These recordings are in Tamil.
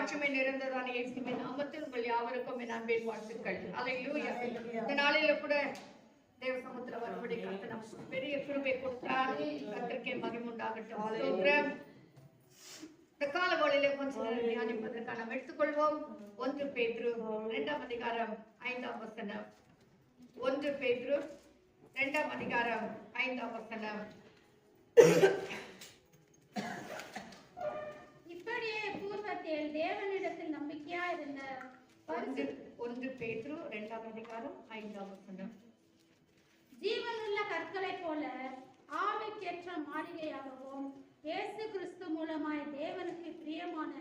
மாற்றமே நிறைந்ததான இயேசுவின் நாமத்தில் உங்கள் யாவருக்கும் என் அன்பின் வாழ்த்துக்கள். அல்லேலூயா. இந்த நாளில கூட தேவ சமூகத்துல வரும்படி கர்த்தர் நமக்கு பெரிய கிருபை கொடுத்தார். கர்த்தருக்கே மகிமை உண்டாகட்டும். ஸ்தோத்திரம். இந்த காலவெளியிலே கொஞ்ச நேரம் தியானிப்பதற்காக நாம் எடுத்துக்கொள்வோம். 1 பேதுரு 2ஆம் அதிகாரம் 5ஆம் வசனம். 1 பேதுரு 2ஆம் அதிகாரம் 5ஆம் வசனம். இப்படியே பூர்வத்தில் தேவனிடத்தில் நம்பிக்கையா இருந்த 1 பேதுரு 2ஆம் அதிகாரம் 5ஆம் வசனம். ஜீவனுள்ள கற்களை போல ஆவிக்கேற்ற மாளிகையாகவும் இயேசு கிறிஸ்து மூலமாய் தேவனுக்கு பிரியமான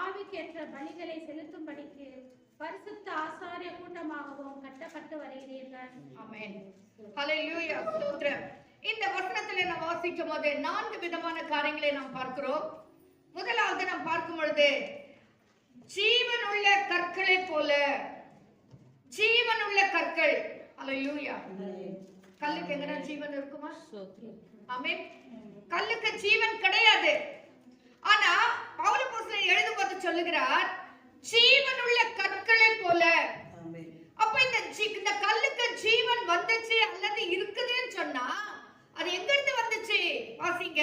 ஆவிக்கேற்ற பலிகளை செலுத்தும்படிக்கு பரிசுத்த ஆசாரிய கூட்டமாகவும் கட்டப்பட்டு வருகிறீர்கள். ஆமென். ஹல்லேலூயா. ஸ்தோத்திரம். இந்த வசனத்திலே நாம் வாசிக்கும் போது 4 விதமான காரியங்களை நாம் பார்க்கிறோம். முதலாவது நாம் பார்க்கும் பொழுது ஜீவனுள்ள கற்களை போல, ஜீவனுள்ள கற்கள். ஹல்லேலூயா. கல்லுக்கு எங்கனா ஜீவன் இருக்குமா? ஆமென். கல்லுக்கு ஜீவன் கிடையாது. ஆனா பவுல் அப்போஸ்தலன் எழுதும்போது சொல்லுகிறார் ஜீவனுள்ள கற்களை போல. அப்ப இந்த கல்லுக்கு ஜீவன் வந்துச்சு அல்லது இருக்குதுன்னு சொன்னா அது எங்க இருந்து வந்துச்சு? வாசிங்க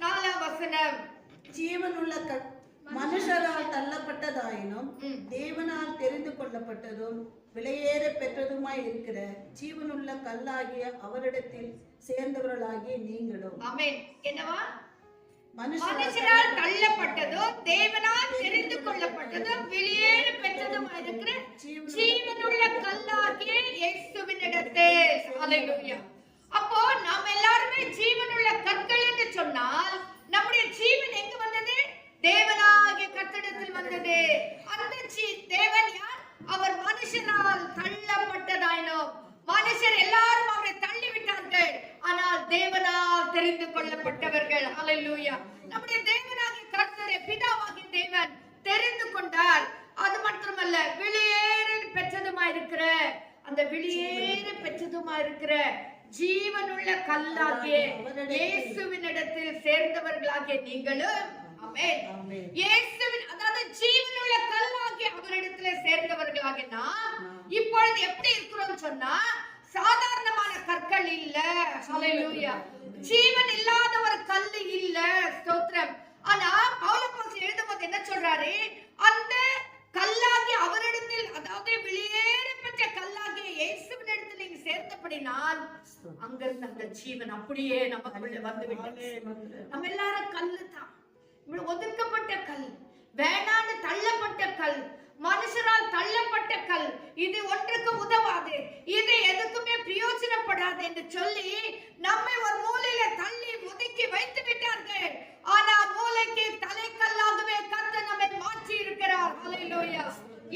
4ஆம் வசனம். ஜீவனுள்ள மனுஷரால் தள்ளப்பட்டதாயினும் தேவனால் தெரிந்து கொள்ளப்பட்டதும் விலையேற பெற்றதுமாய் இருக்கிற ஜீவனுள்ள கல்லாகிய அவரிடத்தில் சேர்ந்தவர்களாகிய நீங்களும். ஆமென். என்னவா? மனுஷரால் தள்ளப்பட்டதும் தேவனால் தெரிந்து கொள்ளப்பட்டதும் விலையேற பெற்றதுமாய் இருக்கிற ஜீவனுள்ள கல்லாகிய இயேசுவினிடத்தில். ஹல்லேலூயா. அப்போ நாம் எல்லாருமே ஜீவனுள்ள கற்கள் என்று சொன்னால் நம்முடைய ஜீவன் எங்க வந்தது? தேவனாகிய கர்த்தரிடத்தில் வந்தது. அந்த தேவன் யார்? அவர் மனுஷனால் தள்ளப்பட்டதாயினும் மனுஷர் எல்லாரும் அவரை தள்ளி விட்டார்கள், ஆனால் தேவனால் தெரிந்து கொள்ளப்பட்டவர்கள். ஹல்லேலூயா. நம்முடைய தேவனாகிய கர்த்தரை பிதாவாகிய தேவன் தெரிந்து கொண்டார். அது மட்டுமல்ல, வெளியேற பெற்றதுமா இருக்கிற அந்த வெளியேற பெற்றதுமா இருக்கிற ஜீவனுள்ள கல்லாகிய இயேசுவினிடத்தில் சேர்ந்தவர்களாகிய நீங்களும். ஆமென். இயேசுவின், அதாவது ஜீவனுள்ள கல்லாகிய அவரிடத்தில் சேர்ந்தவர்களாகிய நாம் இப்பொழுது எப்படி இருக்கிறோம் சொன்னா சாதாரணமான கற்கள் இல்ல. ஹல்லேலூயா. ஜீவன் இல்லாத ஒரு கல் இல்ல. ஸ்தோத்திரம். ஆனா பவுல் அப்போஸ்தலன் எழுதும்போது என்ன சொல்றாரு? அந்த கல்லாகிய அவரிடத்தில், அதாவது வெளியேற பெற்ற கல்லாகிய இயேசுவினிடத்தில் நீங்க சேர்ந்தபடினால் அங்கிருந்து அந்த ஜீவன் அப்படியே நமக்குள்ள வந்து விட்டது. நம்ம எல்லாரும் கல்லு தான், ஒதுக்கப்பட்ட கல், வேணான்னு தள்ளப்பட்ட கல், மனுஷரால் தள்ளப்பட்ட கல். இது ஒன்றுக்கு உதவாது, இது எதுக்குமே பிரயோஜனப்படாது என்று சொல்லி நம்மை ஒரு மூலையில தள்ளி ஒதுக்கி வைத்து விட்டார்கள். ஆனா மூளைக்கு தலைக்கல்லாகவே கர்த்தர் நம்மை மாற்றி இருக்கிறார். ஹல்லேலூயா.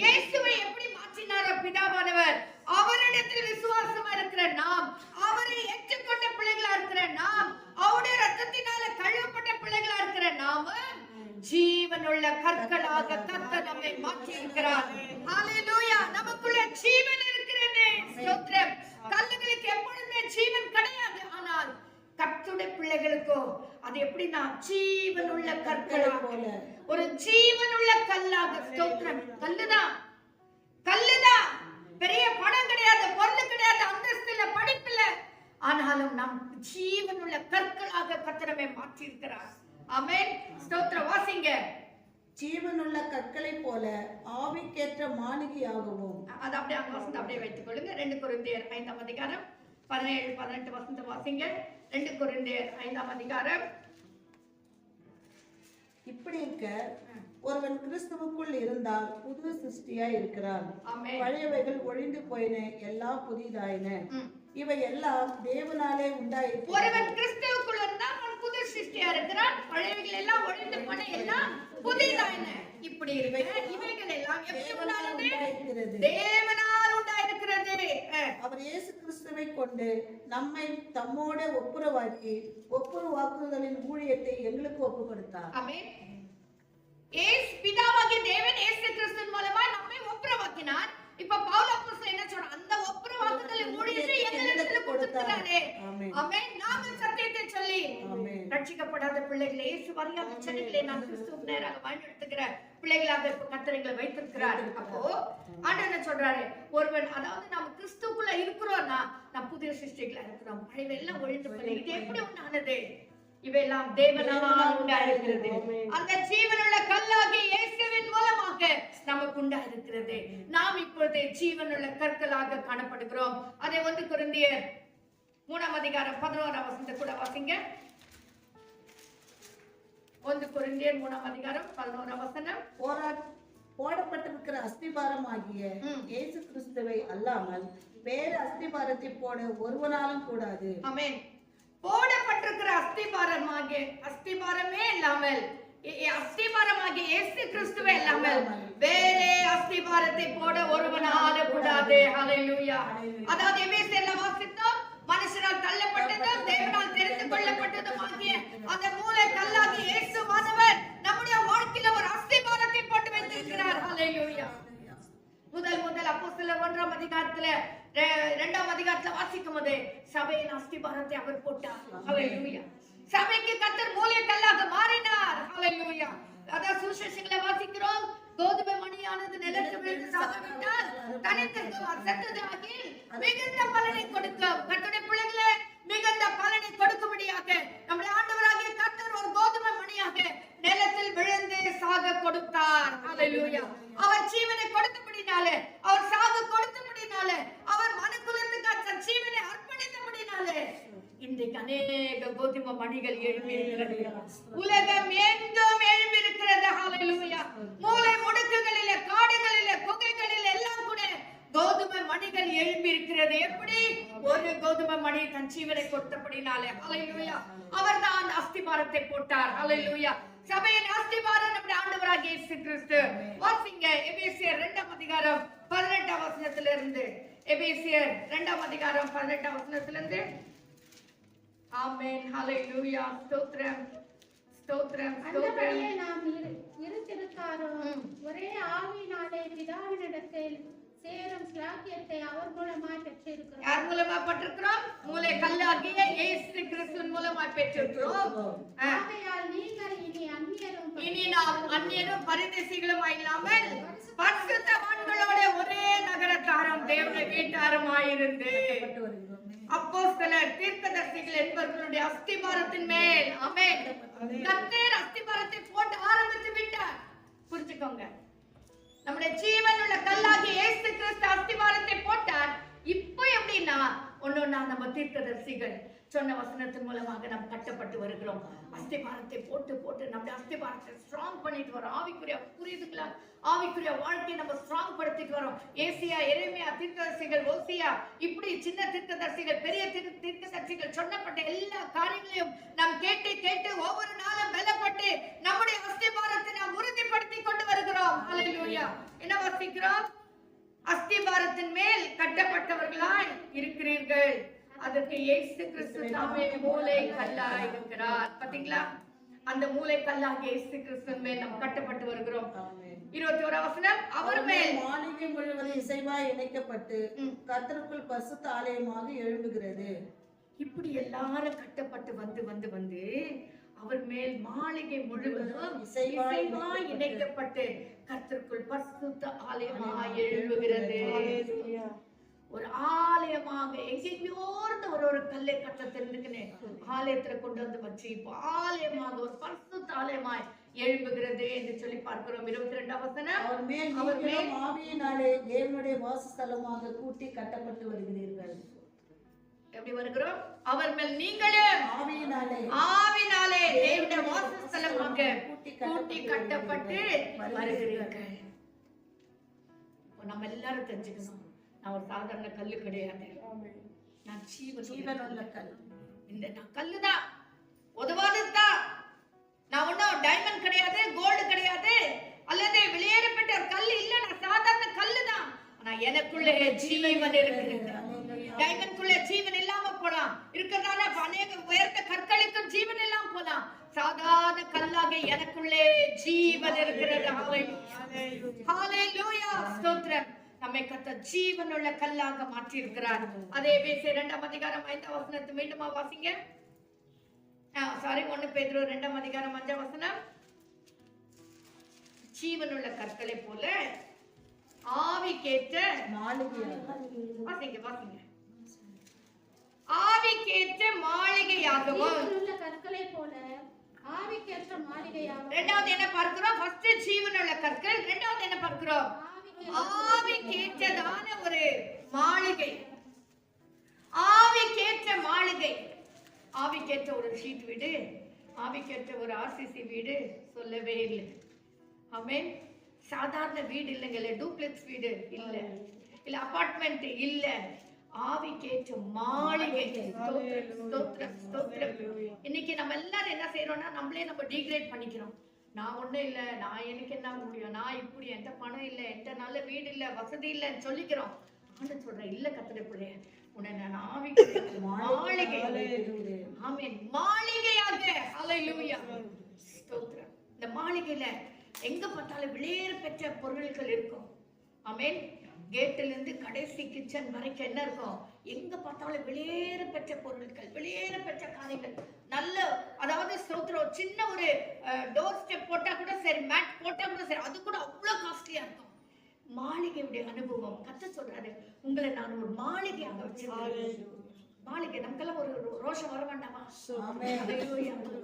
இயேசுவை எப்படி மாற்றினாரோ பிதாவானவர், அவரிடத்தில் விசுவாசமா இருக்கிற நாம், அவரை ஏற்றுக்கொண்ட பிள்ளைகளா இருக்கிற நாம், அவருடைய ரத்தத்தினால கழுவப்பட்ட பிள்ளைகளா இருக்கிற நாம ஜீவனுள்ள கற்களாக கர்த்தர் நம்மை மாற்றி இருக்கிறார். ஹல்லேலூயா. நமக்குள்ள ஜீவன் இருக்கிறது. ஸ்தோத்திரம். கல்லுகளுக்கு எப்பொழுதுமே ஜீவன் கிடையாது, ஆனால் கர்த்தருடைய பிள்ளைகளுக்கோ அது எப்படின்னா ஜீவனுள்ள கற்களாக, ஒரு ஜீவனுள்ள கல்லாக. ஸ்தோத்திரம். கல்லுதான், கல்லுதான். பெரிய பணம் கிடையாது, பொருள் கிடையாது, அந்தஸ்து இல்ல, படிப்பு இல்ல, ஆனாலும் நாம் ஜீவனுள்ள கற்களாக கர்த்தர் நம்மை மாற்றி இருக்கிறார். ஆமென். ஸ்தோத்திரம். வாசிங்க. ஜீவனுள்ள கற்களை போல ஆவிக்கேற்ற மாளிகையாகவும். அது அப்படியே அந்த வசனத்தை அப்படியே வைத்துக் கொள்ளுங்க. 2 கொரிந்தியர் 5ஆம் அதிகாரம் 17-18 வசனத்தை வாசிங்க. 2 கொரிந்தியர் 5ஆம் அதிகாரம். இப்படி இருக்க ஒருவன் கிறிஸ்துவுக்குள் இருந்தால் புது சிருஷ்டியாய் இருக்கிறான். பழையவைகள் ஒழிந்து போயின, எல்லாம் புதிதாயின. இவை எல்லாம் தேவனாலே உண்டாயிற்று. ஒருவன் கிறிஸ்துவுக்குள் இருந்தால் அவன் புது சிருஷ்டியா இருக்கிறான், பழையவைகள் எல்லாம் ஒழிந்து போன, எல்லாம் புதிதாயின. இப்படி இருக்க இவைகள் எல்லாம் எப்படி உண்டாகிறது? தேவனால் உண்டாயிருக்கிறது. அவர் இயேசு கிறிஸ்துவை கொண்டு நம்மை தம்மோட ஒப்புரவாக்குதலின் ஊழியத்தை எங்களுக்கு ஒப்பு கொடுத்தார். ஆமென். பிதாவாகிய தேவன் இயேசு கிறிஸ்துவின் மூலமா நம்மை ஒப்புரவாக்கினார். இப்ப பவுல் அப்போஸ்தலன் என்ன சொல்றார்? அந்த ஒப்புரவாக்குதலின் ஊழியத்தை எங்களுக்கு கொடுத்தாரே. ஆமென். நாம சத்தியத்தை சொல்லி ரட்சிக்கப்படாத பிள்ளைகளை, இயேசு அறியாத ஜனங்களை நான் கிறிஸ்துவுக்கு நேராக வழிநடத்துகிற பிள்ளைகளாக கர்த்தரை வைத்திருக்கிறார். அப்போ ஆண்டவர் என்ன சொல்றாரு, ஒருவன் அதாவது நம்ம கிறிஸ்துக்குள்ள இருக்கிறோம்னா நாம் புதிய சிருஷ்டிகளா இருக்கிறோம், பழையெல்லாம் ஒழிந்து போய் இது எப்படி உண்டானது? இவையெல்லாம் தேவனால் உண்டாயிருக்கிறது. அந்த ஜீவனுள்ள கல்லாகிய இயேசுவின் மூலமாக நமக்கு உண்டாயிருக்கிறது. நாம் இப்பொழுது ஜீவனுள்ள கற்களாக காணப்படுகிறோம். அதை 1 கொரிந்தியர் 3 அதிகாரம் 11 வசனத்தை கூட வாசிங்க. 1 கொரிந்தியர் 3 அதிகாரம் 11 வசனம். போடப்பட்டிருக்கிற அஸ்திபாரம் ஆகிய இயேசு கிறிஸ்துவை அல்லாமல் வேறு அஸ்திபாரத்தை போட ஒருவனாலும் கூடாது. ஆமென். போடப்பட்டிருக்கிற அஸ்திபாரமே இல்லாமல், அஸ்திபாரமாகிய இயேசு கிறிஸ்துவே இல்லாமல் வேறே அஸ்திபாரத்தை போட ஒருவனால கூடாது. ஹல்லேலூயா. அதாவது எபேசியர்ல வாசித்தோம், மனுஷரால் தள்ளப்பட்டதும் தேவனால் தெரிந்து கொள்ளப்பட்டதும் ஆகிய அந்த மூலை கல்லாகிய இயேசுவானவர் நம்முடைய வாழ்க்கையில ஒரு அஸ்திபாரத்தை போட்டு வைத்திருக்கிறார். ஹல்லேலூயா. முதல் அப்போஸ்தலர் 1 அதிகாரத்துல 2 அதிகாரத்துல வாசிக்கும் போது சபையின் அஸ்திபாரத்தை அவர் போட்டார். ஹல்லேலூயா. சபைக்கு கர்த்தர் மூலைக்கல்லாக மாறினார். ஹல்லேலூயா. அத சுவிசேஷங்களை வாசிக்கிறோம், கோதுமை மணியானது நிலத்தில் விழுந்து சாகவிட்டால் தனித்திருக்கும் அசத்தது ஆகில் மிகுந்த பலனை கொடுக்கும். கர்த்தருடைய பிள்ளைகளே, மிகுந்த பலனை கொடுக்கும்படியாக நம்முடைய ஆண்டவராகிய கர்த்தர் ஒரு கோதுமை மணியாக நிலத்தில் விழுந்து சாக கொடுத்தார். ஹல்லேலூயா. அவர் ஜீவனை கொடுத்தபடினாலே, அவர் சாக கொடுத்தபடினாலே, அவர் மனுக்குலத்துக்கு ஜீவனை அர்ப்பணித்தபடினாலே இன்றைக்கு அநேக கோதுமை மணிகள் எழும்பியிருக்கிறது. உலகம் எங்கும் எழும்பியிருக்கிறது. ஹல்லேலூயா. மூலை முடுக்குகளிலே, காடுகளிலே, குகைகளிலே எல்லாம் கூட கோதுமை மணிகள் எழும்பியிருக்கிறது. எப்படி? ஒரு கோதுமை மணி தன் ஜீவனை கொடுத்தபடினாலே. ஹல்லேலூயா. அவர் தான் அஸ்திபாரத்தை போட்டார். ஹல்லேலூயா. சபையின் அஸ்திபாரம் நம்முடைய ஆண்டவராகிய இயேசு கிறிஸ்து. வாசிங்க எபேசியர் 2 அதிகாரம் 18 வசனத்திலிருந்து. எபேசியர் 2 அதிகாரம் 18 வசனத்திலிருந்து. ஆமென். ஹல்லேலூயா. ஸ்தோத்திரம் ஸ்தோத்திரம் ஸ்தோத்திரம். அந்தபடியே நாம் இருந்திருக்காரும் ஒரே ஆவியினாலே பிதாவினிடத்தில் சேரும் ஸ்லாக்கியத்தை அவர் மூலமாய் பெற்றிருக்கிறோம். யார் மூலமா பெற்றிருக்கிறோம்? மூலை கல்லாகிய இயேசு கிறிஸ்துவின் மூலமாய் பெற்றிருக்கிறோம். ஆகையால் நீங்கள் இனி நாம் அந்நியரும் பரதேசிகளும் இல்லாமல் பரிசுத்தவான்களோட ஒரே நகரத்தாரும் தேவனுடைய வீட்டாருமாயிருந்து அப்போஸ்தலர் தீர்க்கதரிசிகள் என்பவர்களுடைய அஸ்திபாரத்தின் மேல். ஆமென். கர்த்தர் அஸ்திபாரத்தை போட்டு ஆரம்பித்து விட்டார். புரிஞ்சுக்கோங்க, நம்முடைய ஜீவனுள்ள கல்லாகிய இயேசு கிறிஸ்து அஸ்திபாரத்தை போட்டார். இப்போ எப்படின்னா ஒன்னொன்னா நம்ம தீர்க்கதரிசிகள் சொன்ன வசனத்தின் மூலமாக நாம் கட்டப்பட்டு வருகிறோம். அஸ்திபாரத்தை போட்டு போட்டு நம்முடைய அஸ்திபாரத்தை ஸ்ட்ராங் பண்ணிட்டு வரோம். ஆவிக்குரிய புரியுதுங்களா? ஆவிக்குரிய வாழ்க்கையை நம்ம ஸ்ட்ராங் படுத்திட்டு வரோம். ஏசியா, எரேமியா தீர்க்கதரிசிகள், ஓசியா, இப்படி சின்ன தீர்க்கதரிசிகள், பெரிய தீர்க்கதரிசிகள் சொன்னப்பட்ட எல்லா காரியங்களையும் நாம் கேட்டு கேட்டு ஒவ்வொரு நாளும் பலப்பட்டு நம்முடைய அஸ்திபாரத்தை நாம் உறுதிப்படுத்தி கொண்டு வருகிறோம். ஹல்லேலூயா. என்ன வாசிக்கிறோம்? அஸ்திபாரத்தின் மேல் கட்டப்பட்டவர்களாய் இருக்கிறீர்கள், அதற்கு இயேசு கிறிஸ்து தாமே மூலை கல்லாய் இருக்கிறார். பாத்தீங்களா? அந்த மூலை கல்லாக இயேசு கிறிஸ்துவின் மேல் நாம் கட்டப்பட்டு வருகிறோம். 21 வசனம், அவர் மேல் மாளிகை முழுவதும் இசைவாய் இணைக்கப்பட்டு கர்த்தருக்குள் பரிசுத்த ஆலயமாக எழும்புகிறது. இப்படி எல்லாரும் கட்டப்பட்டு வந்து வந்து வந்து அவர் மேல் மாளிகை முழுவதும் இசைவாய் இணைக்கப்பட்டு கர்த்தருக்குள் பரிசுத்த ஆலயமாக எழும்புகிறது. ஒரு ஆலயமாக எங்கெங்கோ ஒரு கல்லை கட்ட தெரிஞ்சுக்கினேன், ஆலயத்துல கொண்டு வந்து வச்சு இப்போ ஆலயமாக ஒரு பரிசுத்த ஆலயமாய் எழும்புகிறது என்று சொல்லி பார்க்கிறோம். 22 வசனம், அவர் மேல் ஆவியினாலே தேவனுடைய வாசஸ்தலமாக கூட்டி கட்டப்பட்டு வருகிறீர்கள். எப்படி வருகிறோம்? அவர் மேல் நீங்களும் ஆவியினாலே தேவனுடைய வாசஸ்தலமாக கூட்டி கட்டப்பட்டு வருகிறீர்கள். நம்ம எல்லாரும் தெரிஞ்சுக்கணும், நான் ஒரு சாதாரண கல்லு கிடையாது, நான் ஜீவனுள்ள கல். இந்த நான் கல்லுதான், உதவாததுதான். நான் ஒன்னும் டைமண்ட் கிடையாது, கோல்டு கிடையாது, அல்லது வெளியேறப்பட்ட ஒரு கல் இல்ல. நான் சாதாரண கல்லுதான். ஆனா எனக்குள்ளே ஜீவன் இருக்கிறது. டைமண்ட்குள்ள ஜீவன் இல்லாம போலாம், இருக்கிறதான அநேக உயர்ந்த கற்களுக்கும் ஜீவன் இல்லாம போலாம். சாதாரண கல்லாக எனக்குள்ளே ஜீவன் இருக்கிறது. ஹல்லேலூயா, ஸ்தோத்திரம். நம்மை கர்த்தர் ஜீவனுள்ள கல்லாக மாற்றி இருக்கிறார். அதே எபேசியர் 2 அதிகாரம் 5 வசனத்தை மீண்டுமா வாசிங்க. 1 பேதுரு 2 அதிகாரம் 5 வசனம். ஜீவனுள்ள கற்களை போல ஆவிக்கேற்ற வாசிங்க ஆவிக்கேற்ற மாளிகையாகவும் ஜீவனுள்ள கற்களை போல ஆவிக்கேற்ற மாளிகையாகவும். இரண்டாவது என்ன பார்க்கிறோம்? ஃபர்ஸ்ட் ஜீவனுள்ள கற்கள், இரண்டாவது என்ன பார்க்கிறோம்? ஆவிக்கேற்றதான ஒரு மாளிகை. ஆவிக்கேற்ற மாளிகை. ஆவிக்கேற்ற ஒரு ஷீட் வீடு, ஆவிக்கேற்ற ஒரு ஆர்சிசி வீடு சொல்லவே இல்லை. ஆமென். சாதாரண வீடு இல்லைங்களே, டூப்ளெக்ஸ் வீடு இல்ல, இல்ல அபார்ட்மெண்ட் இல்ல, ஆவிக்கேற்ற மாளிகை. இன்னைக்கு நம்ம எல்லாரும் என்ன செய்யறோம்னா, நம்மளே நம்ம டீக்ரேட் பண்ணிக்கிறோம். நான் ஒண்ணும் இல்ல, நான் எனக்கு என்ன முடியும், நான் இப்படி, என்கிட்ட பணம் இல்ல, என்கிட்ட நல்ல வீடு இல்ல, வசதி இல்லைன்னு சொல்லிக்கிறோம். ஆனா சொல்றேன், இல்ல கர்த்தருடைய பிள்ளையே, உன்னை நான் ஆவிக்கேற்ற மாளிகை, ஆமென், மாளிகையாக. ஹல்லேலூயா, ஸ்தோத்திரம். இந்த மாளிகையில எங்க பார்த்தாலும் விலையேற பெற்ற பொருட்கள் இருக்கும். ஆமென். கேட்டில இருந்து கடைசி கிச்சன் வரைக்கும் என்ன இருக்கும்? எங்க பார்த்தாலும் விலையேற பெற்ற பொருட்கள், விலையேற பெற்ற காரியங்கள். நல்ல, அதாவது ஸ்தோத்திரம், சின்ன ஒரு டோர் ஸ்டெப் போட்டா கூட சரி, மேட் போட்டா கூட சரி, அது கூட அவ்வளவு காஸ்ட்லியா இருக்கும். மாளிகையுடைய அனுபவம். கர்த்தர் சொல்றாரு, உங்களை நான் ஒரு மாளிகையாக வச்சிருக்கேன். மாளிகை. நமக்கெல்லாம் ஒரு ரோஷம் வர வேண்டாமா?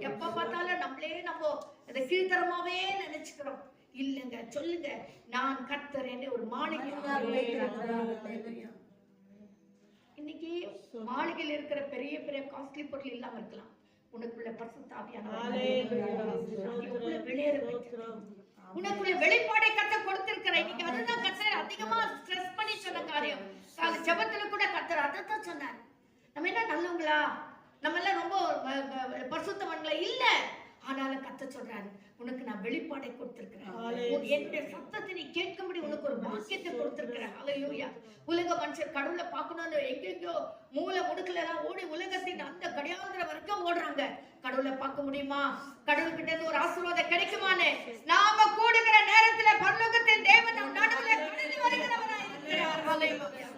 எப்ப பார்த்தாலும் நம்ம அதை கீழ்த்தரமாவே நினைச்சுக்கிறோம். இல்லங்க, சொல்லுங்க, நான் கர்த்தர் என்ன ஒரு மாளிகை. இன்னைக்கு மாளிகையில் இருக்கிற பெரிய பெரிய காஸ்ட்லி பொருள் இல்லாம இருக்கலாம், உனக்குள்ள பரிசுத்த ஆவியானவர் உனக்குள்ள வெளிப்பாடை கர்த்தர் கொடுத்திருக்கிற. இன்னைக்கு அதுதான் கர்த்தர் அதிகமா ஸ்ட்ரெஸ் பண்ணி சொன்ன காரியம். ஜெபத்துல கூட கர்த்தர் அதைத்தான் சொன்னார். நம்ம என்ன நல்லவங்களா, நம்ம எல்லாம் ரொம்ப பரிசுத்தவான்களா இல்ல, ஆனாலும் கர்த்தர் சொல்றாரு, உனக்கு நான் வெளிப்பாடை கொடுத்திருக்கிறேன், என்னுடைய சத்தத்தை நீ கேட்கும்படி உனக்கு ஒரு பாக்கியத்தை கொடுத்திருக்கிறேன். ஹல்லேலூயா. உலக மனுஷர் கடவுளை பார்க்கணும்னு எங்கெங்கயோ மூல முடுக்கல எல்லாம் ஓடி உலகத்தின் அந்த கடியாந்திர வரைக்கும் ஓடுறாங்க. கடவுளை பார்க்க முடியுமா? கடவுள் கிட்ட இருந்து ஒரு ஆசீர்வாதம் கிடைக்குமான்னு நாம கூடுகிற நேரத்துல பரலோகத்தின் தேவன் நம் நடுவுல கடந்து வருகிறவராய் இருக்கிறார். ஹல்லேலூயா.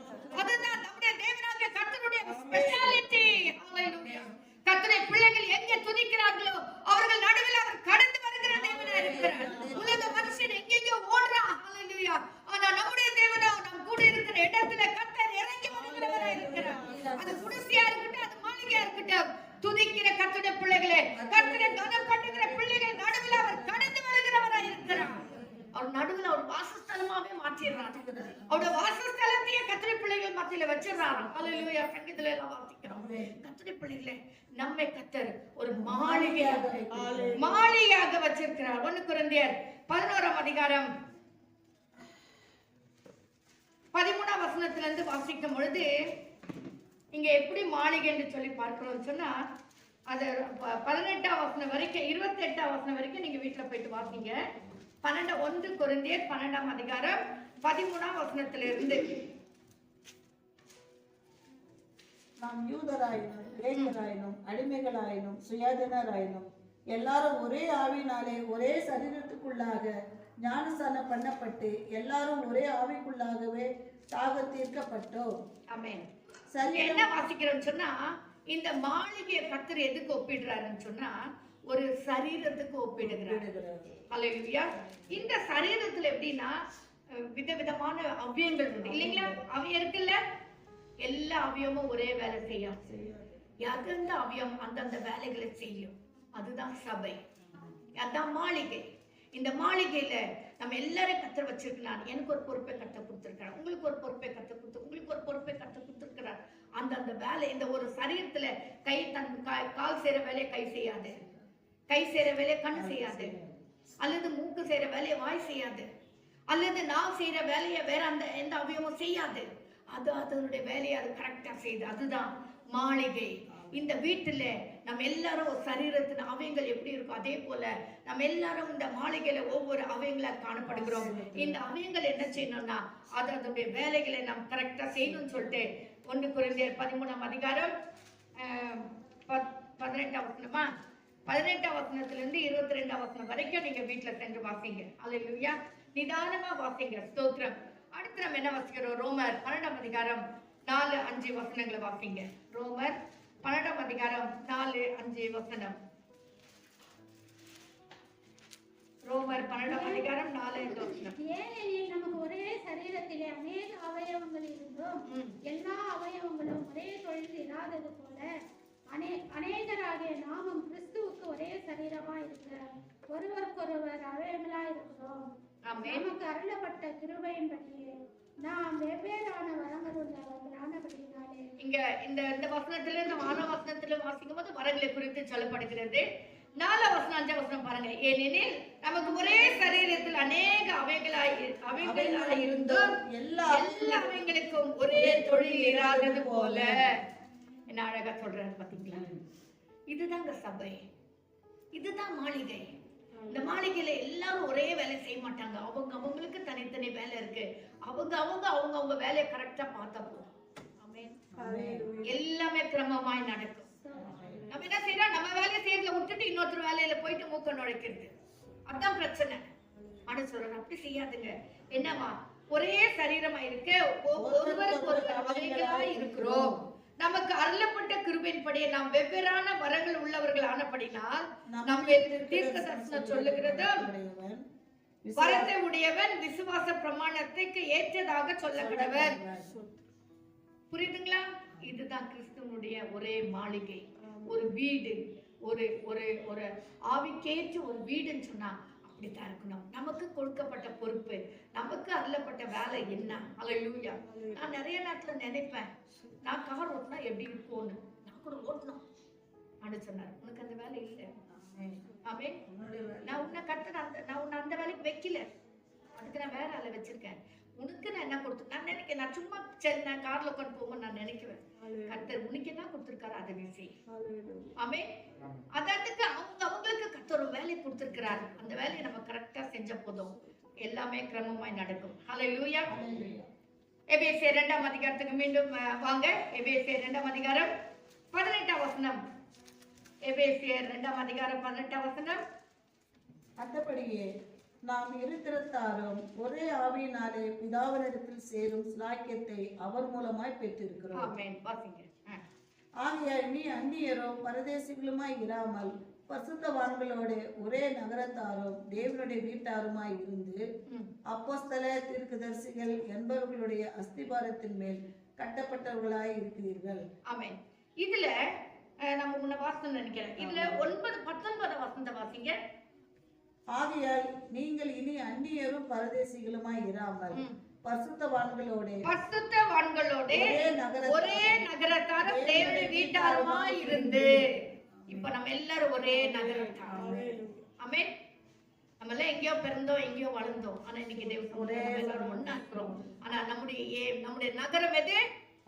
அதுதான் நம்முடைய தேவனாகிய கர்த்தருடைய ஸ்பெஷாலிட்டி. ஹல்லேலூயா. கர்த்தருடைய பிள்ளைகள் எங்க துதிக்கிறார்களோ அவர்கள் நடுவில் அவர் கடந்து வருகிற தேவனாய் இருக்கிறார். உலக மனுஷன் எங்கெங்கயோ ஓடுறான். ஹல்லேலூயா. ஆனா நம்முடைய தேவனோ நம் கூட இருக்கிற இடத்துல கர்த்தர் இறங்கி வருகிறவராய் இருக்கிறார். அது குடிசையா இருக்கட்டும், அது மாளிகையா இருக்கட்டும், துதிக்கிற கர்த்தருடைய பிள்ளைகளே, கர்த்தரை கனம் பண்ணுகிற பிள்ளைகள் நடுவில் அவர் கடந்து வருகிறவராய் இருக்கிறார். அவர் நடுவில் அவர் வாசஸ்தலமாவே மாற்றிடுறார். அவருடைய வாசஸ்தலத்தையே கர்த்தருடைய பிள்ளைகள் மத்தியில வச்சிடறாரு. ஹல்லேலூயா. சங்கீதத்துல எல்லாம் வாசிக்கிறோம். கர்த்தருடைய பிள்ளைகளே, நம்மை கர்த்தர் ஒரு மாளிகையாக வச்சிருக்கிறார். 1 கொரிந்தியர் 11ஆம் அதிகாரம் 13ஆம் வசனத்திலிருந்து வாசிக்கும் பொழுது, இங்க எப்படி மாளிகை என்று சொல்லி பார்க்கிறோம் சொன்னா, அது 18ஆம் வசனம் வரைக்கும் 28ஆம் வசனம் வரைக்கும் நீங்க வீட்டுல போயிட்டு வாசிங்க. 1 கொரிந்தியர் 12ஆம் அதிகாரம் 13ஆம் வசனத்திலிருந்து. நாம் யூதராயினும் கிரேக்கராயினும் அடிமைகளாயினும் சுயாதீனராயினும் எல்லாரும் ஒரே ஆவியினாலே ஒரே சரீரத்துக்குள்ளாக ஞானஸ்நானம் பண்ணப்பட்டு எல்லாரும் ஒரே ஆவிக்குள்ளாகவே தாக தீர்க்கப்பட்டோம். ஆமென். சரி, என்ன வாசிக்கிறோம்னு சொன்னா, இந்த மாளிகையை கர்த்தர் எதுக்கு ஒப்பிடுறாருன்னு சொன்னா, ஒரு சரீரத்துக்கு ஒப்பிடுகிறார். ஹல்லேலூயா. இந்த சரீரத்துல எப்படின்னா விதவிதமான அவயங்கள் உண்டு இல்லைங்களா? அவயம் இருக்குல்ல, எல்லா அவயமும் ஒரே வேலை செய்யாது. எந்த அவயம் அந்தந்த வேலைகளை செய்யும். அதுதான் சபை, அதான் மாளிகை. இந்த மாளிகையில நம்ம எல்லாரும் கர்த்தர் வச்சிருக்கிறார். எனக்கு ஒரு பொறுப்பை கர்த்தர் கொடுத்திருக்கிறார், உங்களுக்கு ஒரு பொறுப்பை கர்த்தர் உங்களுக்கு ஒரு பொறுப்பை கர்த்தர் கொடுத்திருக்கிறார். அந்த வேலை, இந்த ஒரு சரீரத்துல கை தன் கால் செய்யற வேலையை கை செய்யாது, கை செய்யற வேலையை கண் செய்யாது, அல்லது மூக்கு செய்யற வேலையை வாய் செய்யாது, அல்லது நான் செய்யற வேலையை வேற எந்த அவயமும் செய்யாது. அது அதனுடைய வேலையை அது கரெக்டா செய்யுது. அதுதான் மாளிகை. இந்த வீட்டுல நம்ம எல்லாரும் ஒரு சரீரத்தின் அவயங்கள் எப்படி இருக்கும், அதே போல நம்ம எல்லாரும் இந்த மாளிகையில ஒவ்வொரு அவயங்களா காணப்படுகிறோம். இந்த அவயங்கள் என்ன செய்யணும்னா அது அதனுடைய வேலைகளை நாம் கரெக்டா செய்யணும்னு சொல்லிட்டு 1 கொரிந்தியர் 13ஆம் அதிகாரம் 18ஆம் வசனமா 18ஆம் வசனத்திலிருந்து 22ஆம் வசனம் வரைக்கும் நீங்க வீட்டுல சென்று வாசிங்க. அல்லேலூயா. நிதானமா வாசிங்க. ஸ்தோத்திரம். அடுத்து நம்ம என்ன வாசிக்கிறோம்? ரோமர் 12ஆம் அதிகாரம் 4-5 வசனங்களை வாசிங்க. ரோமர் 12ஆம் அதிகாரம் 4-5 வசனம். ரோமர் 12:4. ஏனெனில் நமக்கு ஒரே சரீரத்திலே அநேக அவயவங்கள் இருந்தும் எல்லா அவயவங்களும் ஒரே தொழில் இராதது போல அநேகராகிய நாமும் கிறிஸ்துவுக்கு ஒரே சரீரமா இருக்கிறோம், ஒருவருக்கொருவர் அவயவங்களா இருக்கிறோம். நமக்கு அருளப்பட்ட கிருபையின்படியே நாம் வெவ்வேறான வரங்கள் உள்ளவர்களானபடினாலே. இங்க இந்த வசனத்துல இந்த 4 வசனத்துல வாசிக்கும் போது வரங்களை குறித்து சொல்லப்படுகிறது. 4 வசனம் 5 வசனம் பாருங்க. ஏனெனில் நமக்கு ஒரே சரீரத்தில் அநேக அவைகளாய் இருந்தும் எல்லா அவைகளுக்கும் ஒரே தொழில் இராதது போல. என்ன அழகா சொல்றாரு பாத்தீங்களா? இதுதாங்க சபை, இதுதான் மாளிகை. இந்த மாளிகையில எல்லாரும் ஒரே வேலை செய்ய மாட்டாங்க. அவங்களுக்கு தனித்தனி வேலை இருக்கு. அவங்க வேலையை கரெக்டா பார்த்தா போதும். எல்லாமே கிரமமாய் நடக்கும். நம்ம என்ன செய்யறோம்? நம்ம வேலையை செய்யறதுல விட்டுட்டு இன்னொருத்தர் வேலையில போயிட்டு மூக்க நுழைக்கிறது. அதான் பிரச்சனை. ஆனா சொல்றேன், அப்படி செய்யாதுங்க. என்னவா? ஒரே சரீரமா இருக்கு, ஒருவருக்கு ஒருவர் அவர்களாய் இருக்கிறோம். நமக்கு அருளப்பட்ட கிருபையின்படியே நாம் வெவ்வேறான வரங்கள் உள்ளவர்கள் ஆனபடினால் நம்ம தீர்க்க தரிசனம் சொல்லுகிறது, வரத்தை உடையவன் விசுவாச பிரமாணத்துக்கு ஏற்றதாக சொல்லப்படுவர். புரியுதுங்களா? இதுதான் கிறிஸ்துவனுடைய ஒரே மாளிகை, ஒரு வீடு, ஒரு ஒரு ஒரு ஆவிக்கேற்ற ஒரு வீடுன்னு சொன்னா அப்படித்தான் இருக்கணும். நமக்கு கொடுக்கப்பட்ட பொறுப்பு, நமக்கு அருளப்பட்ட வேலை என்ன? அல்லேலூயா. நான் நிறைய நேரத்துல நினைப்பேன், நான் கார் ஓட்டினா எப்படி இருக்கும்னு. நான் கூட ஓட்டணும் அப்படின்னு சொன்னார். உனக்கு அந்த வேலை இல்லை. ஆமே. நான் உன்னை நான் உன்னை அந்த வேலைக்கு வைக்கல, அதுக்கு நான் வேற ஆளை வச்சிருக்கேன். உனக்கு நான் என்ன கொடுத்து நான் நினைக்கிறேன். நான் சும்மா சரி நான் கார்ல உட்காந்து போவோம் நான் நினைக்குவேன். கர்த்தர் உனக்கு என்ன கொடுத்திருக்காரு அதை நீ செய். ஆமே. அதற்கு அவங்களுக்கு கர்த்தர் ஒரு வேலையை கொடுத்திருக்கிறார். அந்த வேலையை நம்ம கரெக்டா செஞ்ச போதும் எல்லாமே கிரமமாய் நடக்கும். ஹல்லேலூயா. எபேசியர் 2ஆம் அதிகாரத்துக்கு மீண்டும் வாங்க. எபேசியர் 2ஆம் அதிகாரம் 18ஆம் வசனம். எபேசியர் 2ஆம் அதிகாரம் 18ஆம் வசனம். அந்தபடியே நாம் இருத்திரத்தாரும் ஒரே ஆவியினாலே பிதாவினிடத்தில் சேரும் சிலாக்கியத்தை அவர் மூலமாய் பெற்றிருக்கிறோம். ஆமென். வாசிங்க. ஆகையால் நீ அந்நியரும் பரதேசிகளுமாய் இராமல் பரிசுத்தவான்களோடு ஒரே நகரத்தாரும் தேவனுடைய வீட்டாருமாய் இருந்து அப்போஸ்தல தீர்க்கதரிசிகள் என்பவர்களுடைய அஸ்திபாரத்தின் மேல் கட்டப்பட்டவர்களாய் இருக்கிறீர்கள். ஆமென். இதுல நம்ம முன்ன வாசனம் நினைக்கிறேன். இதுல 19 வசனத்தை வாசிங்க. ஆகையால் நீங்கள் இனி அந்நியரும் பரதேசிகளுமாய் இராமல் பரிசுத்தவான்களோடு ஒரே நகரத்தாரும் தேவனுடைய வீட்டாருமாய் இருந்து. இப்ப நம்ம எல்லாரும் ஒரே நகரத்தார். ஆமென். நம்ம எல்லாம் எங்கேயோ பிறந்தோம், எங்கேயோ வளர்ந்தோம். ஆனா இன்னைக்கு தேவன் எல்லாரும் ஒண்ணா இருக்கிறோம். ஆனா நம்முடைய நகரம் எது?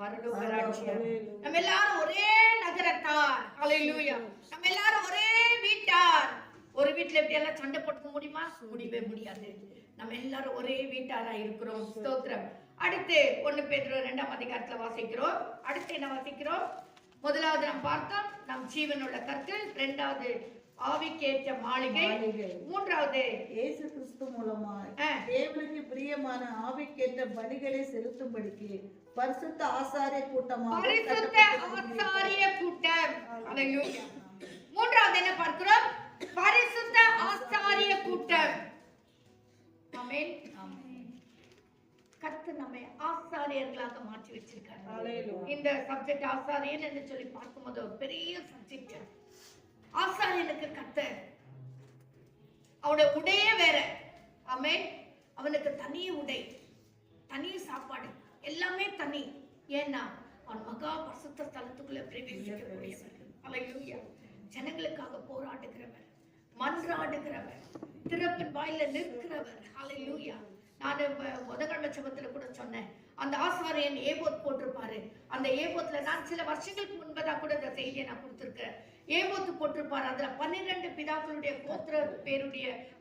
பரலோக ராஜ்யம். நம்ம எல்லாரும் ஒரே நகரத்தார். ஹல்லேலூயா. நம்ம எல்லாரும் ஒரே வீட்டார். ஒரு வீட்டுல எப்படி எல்லாம் சண்டை போட்டுக்க முடியுமா? முடியவே முடியாது. நம்ம எல்லாரும் ஒரே வீட்டாரா இருக்கிறோம். ஸ்தோத்திரம். அடுத்து 1 பேதுரு 2ஆம் அதிகாரத்துல வாசிக்கிறோம். அடுத்து என்ன வாசிக்கிறோம்? முதலாவது நாம் பார்த்தோம் நம் ஜீவனுள்ள கற்கள், 2வது ஆவிக்கேற்ற மாளிகை, 3வது இயேசு கிறிஸ்து மூலமாய் தேவனுக்கு பிரியமான ஆவிக்கேற்ற பலிகளை செலுத்தும்படிக்கு பரிசுத்த ஆசாரிய கூட்டம். ஹல்லேலூயா. 3வது என்ன பார்க்கிறோம்? பரிசுத்த ஆசாரிய கூட்டம். ஆமென். கர்த்தர் நம்மை ஆசாரியர்களாக மாற்றி வச்சிருக்காரு. இந்த சப்ஜெக்ட் ஆசாரியன் என்று சொல்லி பார்க்கும்போது ஒரு பெரிய சப்ஜெக்ட். ஆசாரியனுக்கு கர்த்தர் அவனுடைய உடையே வேற. ஆமென். அவனுக்கு தனி உடை, தனி சாப்பாடு, எல்லாமே தனி. ஏன்னா அவன் மகா பரிசுத்த ஸ்தலத்துக்குள்ள பிரவேசிக்கக்கூடியவர். ஹல்லேலூயா. ஜனங்களுக்காக போராடுகிறவர், மன்றாடுகிறவர், திறப்பின் வாயில நிற்கிறவர். ஹல்லேலூயா. நான் முதல் ஜெபத்துல கூட சொன்னேன், அந்த ஆசாரியன் ஏபோத் போட்டிருப்பாரு. அந்த ஏபோத்ல நான் சில வருஷங்களுக்கு முன்பதா கூட இந்த செய்தியை நான் கொடுத்திருக்கிறேன். ஏபோத்து போட்டிருப்பாரு. அதுல 12 பிதாக்களுடைய கோத்திர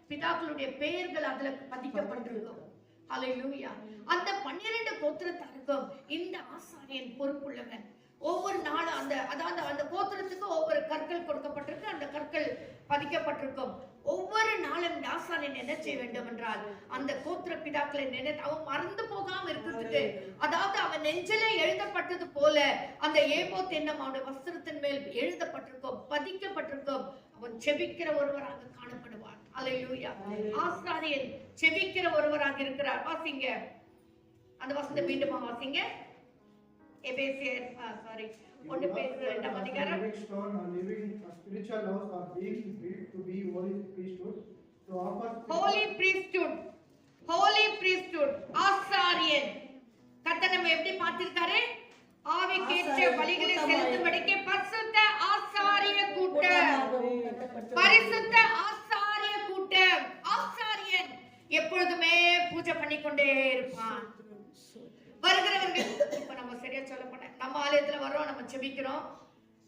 பிதாக்களுடைய பெயர்கள் அதுல பதிக்கப்பட்டிருக்கும். ஹல்லேலூயா. அந்த 12 கோத்திரத்தாருக்கும் இந்த ஆசாரியன் பொறுப்புள்ளவன். ஒவ்வொரு நாளும் அந்த கோத்திரத்துக்கு ஒவ்வொரு கற்கள் கொடுக்கப்பட்டிருக்கு. அந்த கற்கள் பதிக்கப்பட்டிருக்கும். ஒவ்வொரு நாளும் ஆசாரியன் என்ன செய்ய வேண்டும் என்றால் அந்த கோத்திர பிதாக்களை நினைத்து அவன் மறந்து போகாம இருக்கிறதுக்கு, அதாவது அவன் நெஞ்சிலே எழுதப்பட்டது போல அந்த ஏபோத் எண்ணம் அவனுடைய வஸ்திரத்தின் மேல் எழுதப்பட்டிருக்கும், பதிக்கப்பட்டிருக்கும். அவன் செபிக்கிற ஒருவராக காணப்படுவான். அல்லேலூயா. ஆசாரியன் செபிக்கிற ஒருவராக இருக்கிறார். வாசிங்க அந்த வசனத்தை மீண்டும் வாசிங்க. எபேசியர் ஒன்று பேசுற 2ஆம் அதிகாரம். Spiritual laws are being built to be holy priesthood to offer holy priesthood ஆசாரியன். கர்த்தர் நம்ம எப்படி பார்த்திருக்காரு? ஆவிக்கேற்ற பலிகளை செலுத்தும்படிக்கு பரிசுத்த ஆசாரிய கூட்டம். பரிசுத்த ஆசாரிய கூட்டம். ஆசாரியன் எப்பொழுதுமே பூஜை பண்ணிக்கொண்டே இருப்பான். வருகிறவர்கள் இப்ப நம்ம சரியா சொல்ல போனேன், நம்ம ஆலயத்துல வர்றோம், நம்ம செபிக்கிறோம்.